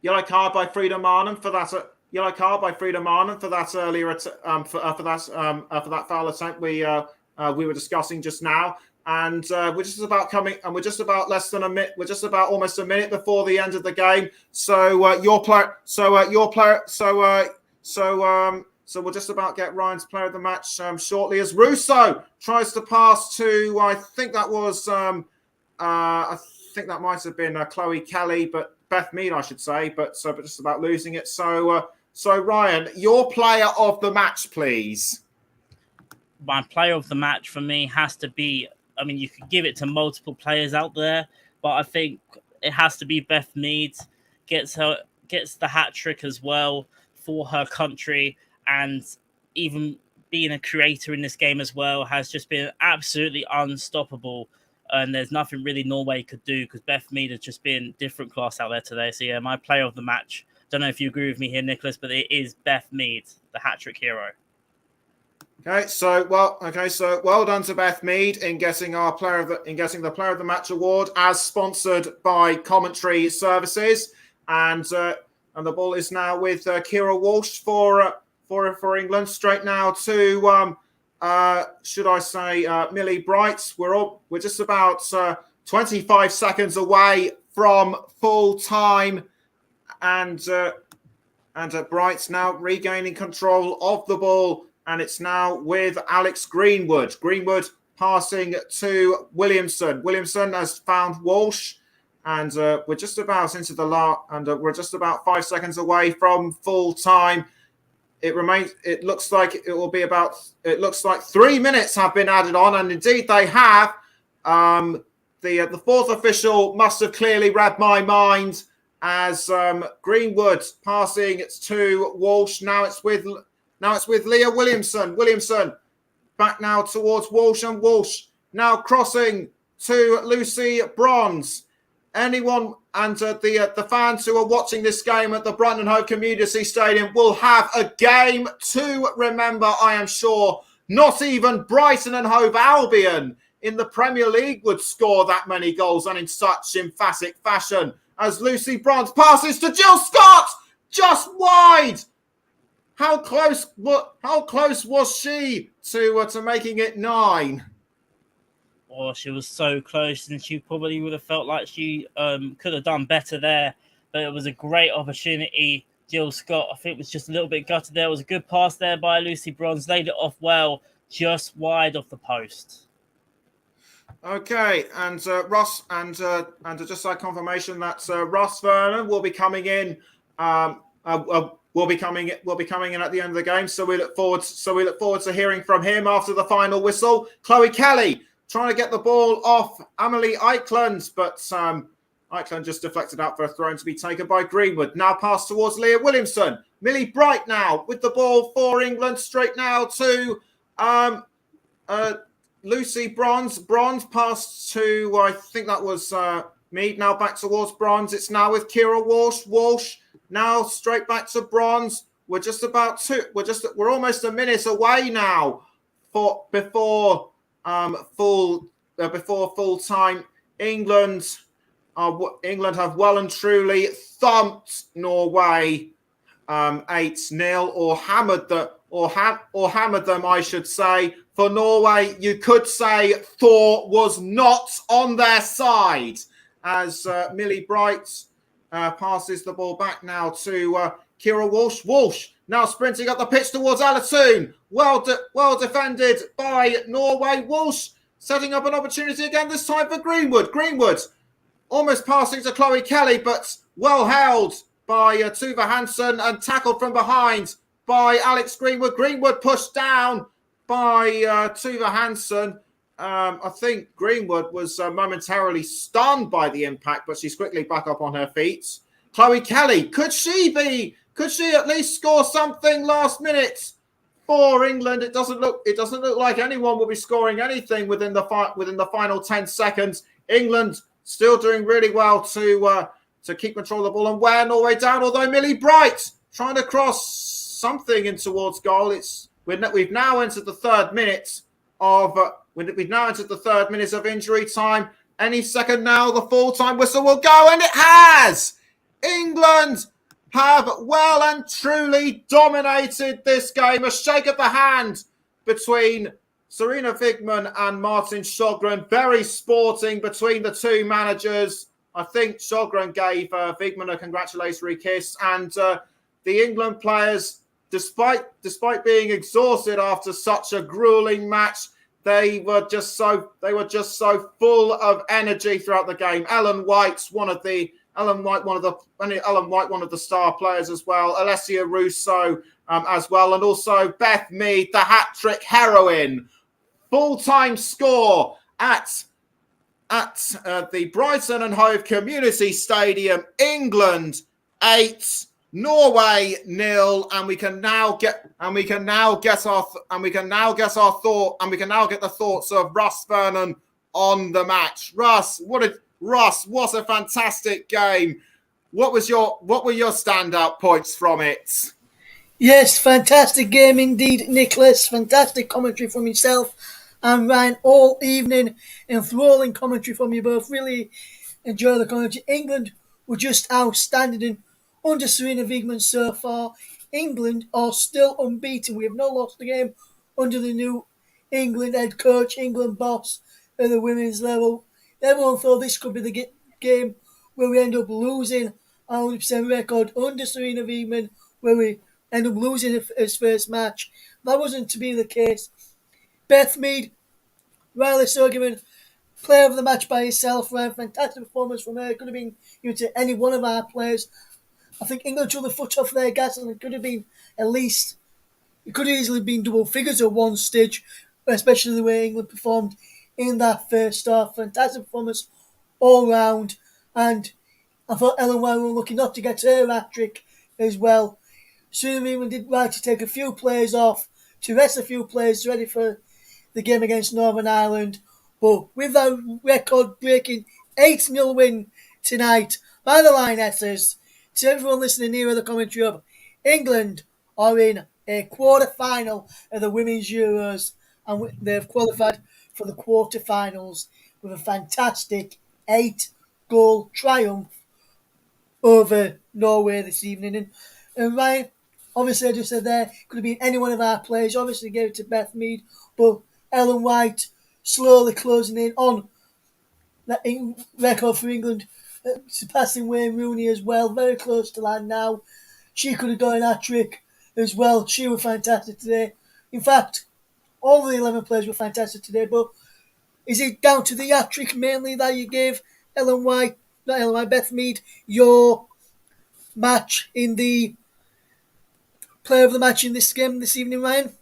Yellow card by Frida Marnham for that. Yellow card by Frida Marnham for that earlier for that foul attempt we were discussing just now. And we're just about almost a minute before the end of the game. So we'll just about get Ryan's player of the match shortly, as Russo tries to pass to, I think that might have been Chloe Kelly, but Beth Mead, I should say, but just about losing it. So Ryan, your player of the match, please. My player of the match for me has to be, I mean, you could give it to multiple players out there, but I think it has to be Beth Mead. Gets the hat trick as well for her country, and even being a creator in this game as well has just been absolutely unstoppable. And there's nothing really Norway could do, because Beth Mead has just been different class out there today. So yeah, my player of the match. Don't know if you agree with me here, Nicholas, but it is Beth Mead, the hat trick hero. Okay, so well done to Beth Mead in getting the player of the match award, as sponsored by Commentary Services, and the ball is now with Kira Walsh for England. Straight now to Millie Bright. We're just about 25 seconds away from full time, and And Bright's now regaining control of the ball, and it's now with Alex Greenwood. Greenwood passing to Williamson. Williamson has found Walsh, and we're just about into the last, and we're just about 5 seconds away from full time. It looks like it will be about. It looks like 3 minutes have been added on, and indeed they have. The fourth official must have clearly read my mind, as Greenwood passing to Walsh. Now it's with Leah Williamson. Williamson back now towards Walsh, and Walsh now crossing to Lucy Bronze. Anyone and the fans who are watching this game at the Brighton and Hove Community Stadium will have a game to remember, I am sure. Not even Brighton and Hove Albion in the Premier League would score that many goals and in such emphatic fashion, as Lucy Bronze passes to Jill Scott, just wide. How close was she to making it 9? Oh, she was so close, and she probably would have felt like she could have done better there. But it was a great opportunity. Jill Scott, I think, was just a little bit gutted there. It was a good pass there by Lucy Bronze. Laid it off well, just wide of the post. Okay, and Ross, and just like confirmation that Ross Vernon will be coming in. Will be coming in at the end of the game. So we look forward to hearing from him after the final whistle. Chloe Kelly trying to get the ball off Amelie Eichland, but Eichland just deflected out for a throw to be taken by Greenwood. Now pass towards Leah Williamson. Millie Bright now with the ball for England, straight now to Lucy Bronze. Bronze passed to, I think that was Mead. Now back towards Bronze. It's now with Kira Walsh. Walsh now straight back to Bronze. We're almost a minute away now before full time. England have well and truly thumped Norway 8-0, or hammered them, I should say. For Norway, you could say Thor was not on their side, as Millie Bright passes the ball back now to Kira Walsh. Walsh now sprinting up the pitch towards Alatoon. Well defended by Norway. Walsh setting up an opportunity again, this time for Greenwood. Greenwood almost passing to Chloe Kelly, but well held by Tuva Hansen and tackled from behind by Alex Greenwood. Greenwood pushed down by Tuva Hansen. I think Greenwood was momentarily stunned by the impact, but she's quickly back up on her feet. Chloe Kelly, could she at least score something last minute for England? It doesn't look like anyone will be scoring anything within the final 10 seconds. England still doing really well to keep control of the ball and wear Norway down, although Millie Bright trying to cross something in towards goal. We've now entered the third minute of injury time. Any second now, the full-time whistle will go, and it has! England have well and truly dominated this game. A shake of the hand between Serena Vigman and Martin Sjogren. Very sporting between the two managers. I think Sjogren gave Vigman a congratulatory kiss, and the England players, despite being exhausted after such a grueling match, they were just so full of energy throughout the game. Ellen White, one of the star players as well. Alessia Russo as well, and also Beth Mead, the hat-trick heroine. Full-time score at the Brighton and Hove Community Stadium. England 8, Norway 0, and we can now get the thoughts of Russ Vernon on the match. Russ, what a fantastic game. What were your standout points from it? Yes, fantastic game indeed, Nicholas. Fantastic commentary from yourself and Ryan all evening. Enthralling commentary from you both. Really enjoy the commentary. England were just outstanding, and under Serena Vigman so far, England are still unbeaten. We have not lost a game under the new England head coach, England boss at the women's level. Everyone thought this could be the game where we end up losing our 100% record under Serena Vigman. where we end up losing his first match. That wasn't to be the case. Beth Mead, Riley Sorgiman, player of the match by herself, right? Fantastic performance from her. Could have been given to any one of our players. I think England took the foot off their gas, and it could have been at least, it could have easily been double figures at one stage, especially the way England performed in that first half. Fantastic performance all round, and I thought Ellen White were lucky not to get her hat trick as well. Soon England did right to take a few players off, to rest a few players ready for the game against Northern Ireland. But with that record-breaking 8-0 win tonight by the Lionesses, to everyone listening here at the commentary hub, England are in a quarter-final of the Women's Euros, and they've qualified for the quarter-finals with a fantastic 8-goal triumph over Norway this evening. And Ryan, obviously, I just said there, could have been any one of our players. Obviously, gave it to Beth Mead, but Ellen White slowly closing in on that record for England, surpassing Wayne Rooney as well. Very close to that now. She could have got an hat-trick as well. She was fantastic today. In fact, all the 11 players were fantastic today, but is it down to the hat-trick mainly that you gave Beth Mead, your match in the player of the match in this game this evening, Ryan?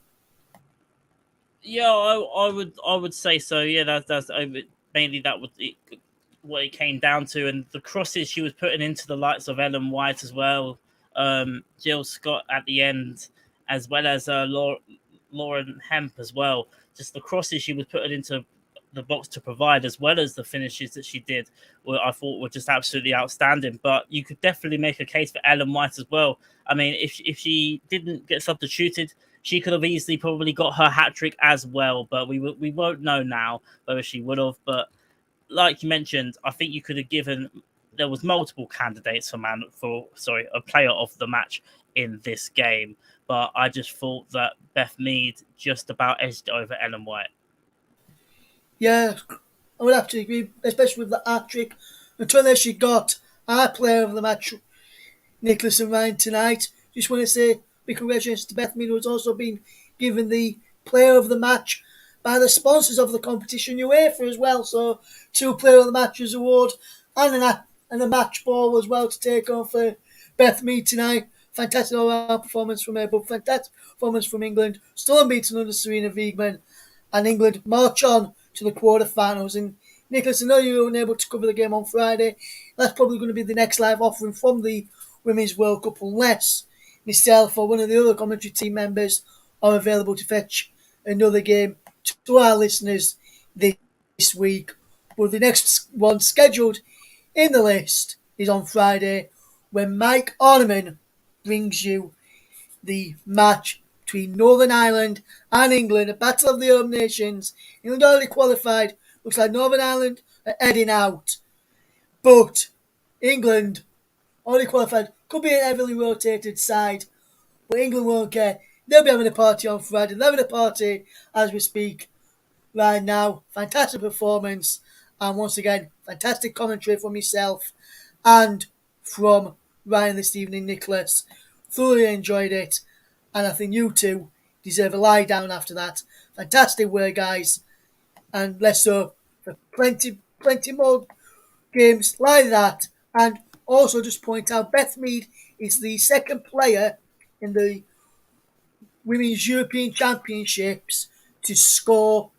Yeah, I would say so. Yeah, that's mainly what it came down to, and the crosses she was putting into the likes of Ellen White as well, Jill Scott at the end, as well as Lauren Hemp as well. Just the crosses she was putting into the box to provide, as well as the finishes that she did, I thought were just absolutely outstanding. But you could definitely make a case for Ellen White as well. I mean, if she didn't get substituted, she could have easily probably got her hat trick as well. But we won't know now whether she would have. But like you mentioned, I think you could have given. There was multiple candidates for a player of the match in this game, but I just thought that Beth Mead just about edged it over Ellen White. Yeah, I would have to agree, especially with the hat trick. Until she got our player of the match, Nicholas and Ryan, tonight. Just want to say big congratulations to Beth Mead, who has also been given the player of the match by the sponsors of the competition, UEFA, as well. So 2 player of the matches award and a match ball as well to take on for Beth Mead tonight. Fantastic all-round performance from her, but fantastic performance from England. Still unbeaten under Serena Wiegman, and England march on to the quarter-finals. And Nicholas, I know you were unable to cover the game on Friday. That's probably going to be the next live offering from the Women's World Cup, unless myself or one of the other commentary team members are available to fetch another game to our listeners this week. But the next one scheduled in the list is on Friday, when Mike Orneman brings you the match between Northern Ireland and England, a battle of the home nations. England already qualified. Looks like Northern Ireland are heading out. But England already qualified. Could be an heavily rotated side, but England won't care. They'll be having a party on Friday. They're having a party as we speak right now. Fantastic performance. And once again, fantastic commentary from myself and from Ryan this evening, Nicholas. Thoroughly enjoyed it. And I think you two deserve a lie down after that. Fantastic work, guys. And let's hope for plenty more games like that. And also just point out, Beth Mead is the second player in the Women's European Championships to score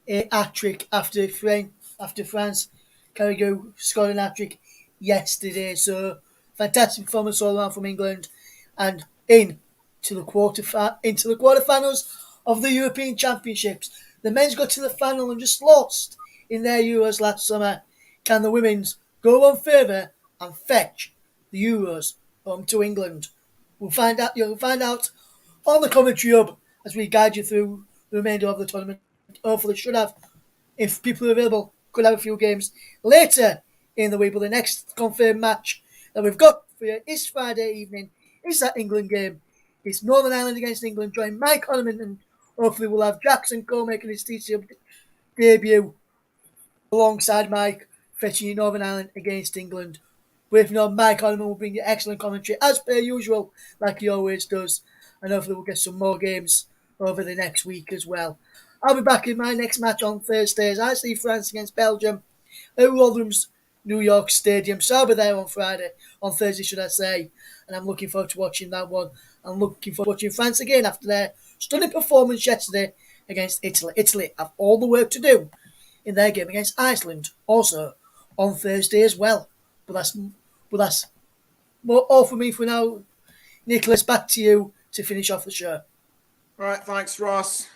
a hat-trick after France Carrigo scored an hat-trick yesterday. So fantastic performance all around from England, and into the quarterfinals of the European Championships. The men's got to the final and just lost in their Euros last summer. Can the women's go one further and fetch the Euros home to England? We'll find out. You'll find out on the commentary hub as we guide you through the remainder of the tournament. Hopefully, should have, if people are available, could have a few games later in the week. But the next confirmed match that we've got for you is Friday evening. Is that England game? It's Northern Ireland against England. Join Mike Honeyman, and hopefully we'll have Jackson Cole making his TCM debut alongside Mike, fetching Northern Ireland against England. But if not, Mike Holman will bring you excellent commentary as per usual, like he always does. And hopefully we'll get some more games over the next week as well. I'll be back in my next match on Thursday as I see France against Belgium at Rotherham's New York Stadium. So I'll be there on Thursday, should I say. And I'm looking forward to watching that one. I'm looking forward to watching France again after their stunning performance yesterday against Italy. Italy have all the work to do in their game against Iceland, also on Thursday as well. But that's all for me for now. Nicholas, back to you to finish off the show. Right, thanks, Ross.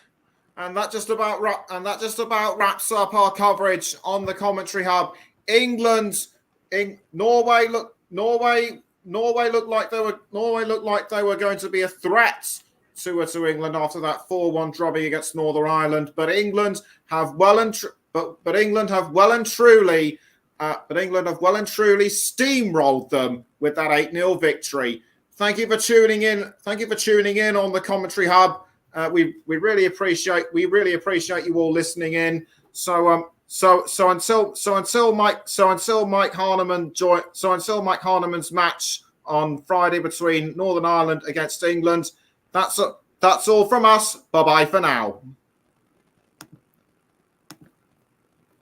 And that just about wraps up our coverage on the commentary hub. Norway looked like they were going to be a threat to England after that 4-1 drubbing against Northern Ireland. But England have well and truly steamrolled them with that 8-0 victory. Thank you for tuning in. Thank you for tuning in on the commentary hub. We really appreciate you all listening in. So until Mike Harneman's match on Friday between Northern Ireland against England, that's all from us. Bye bye for now.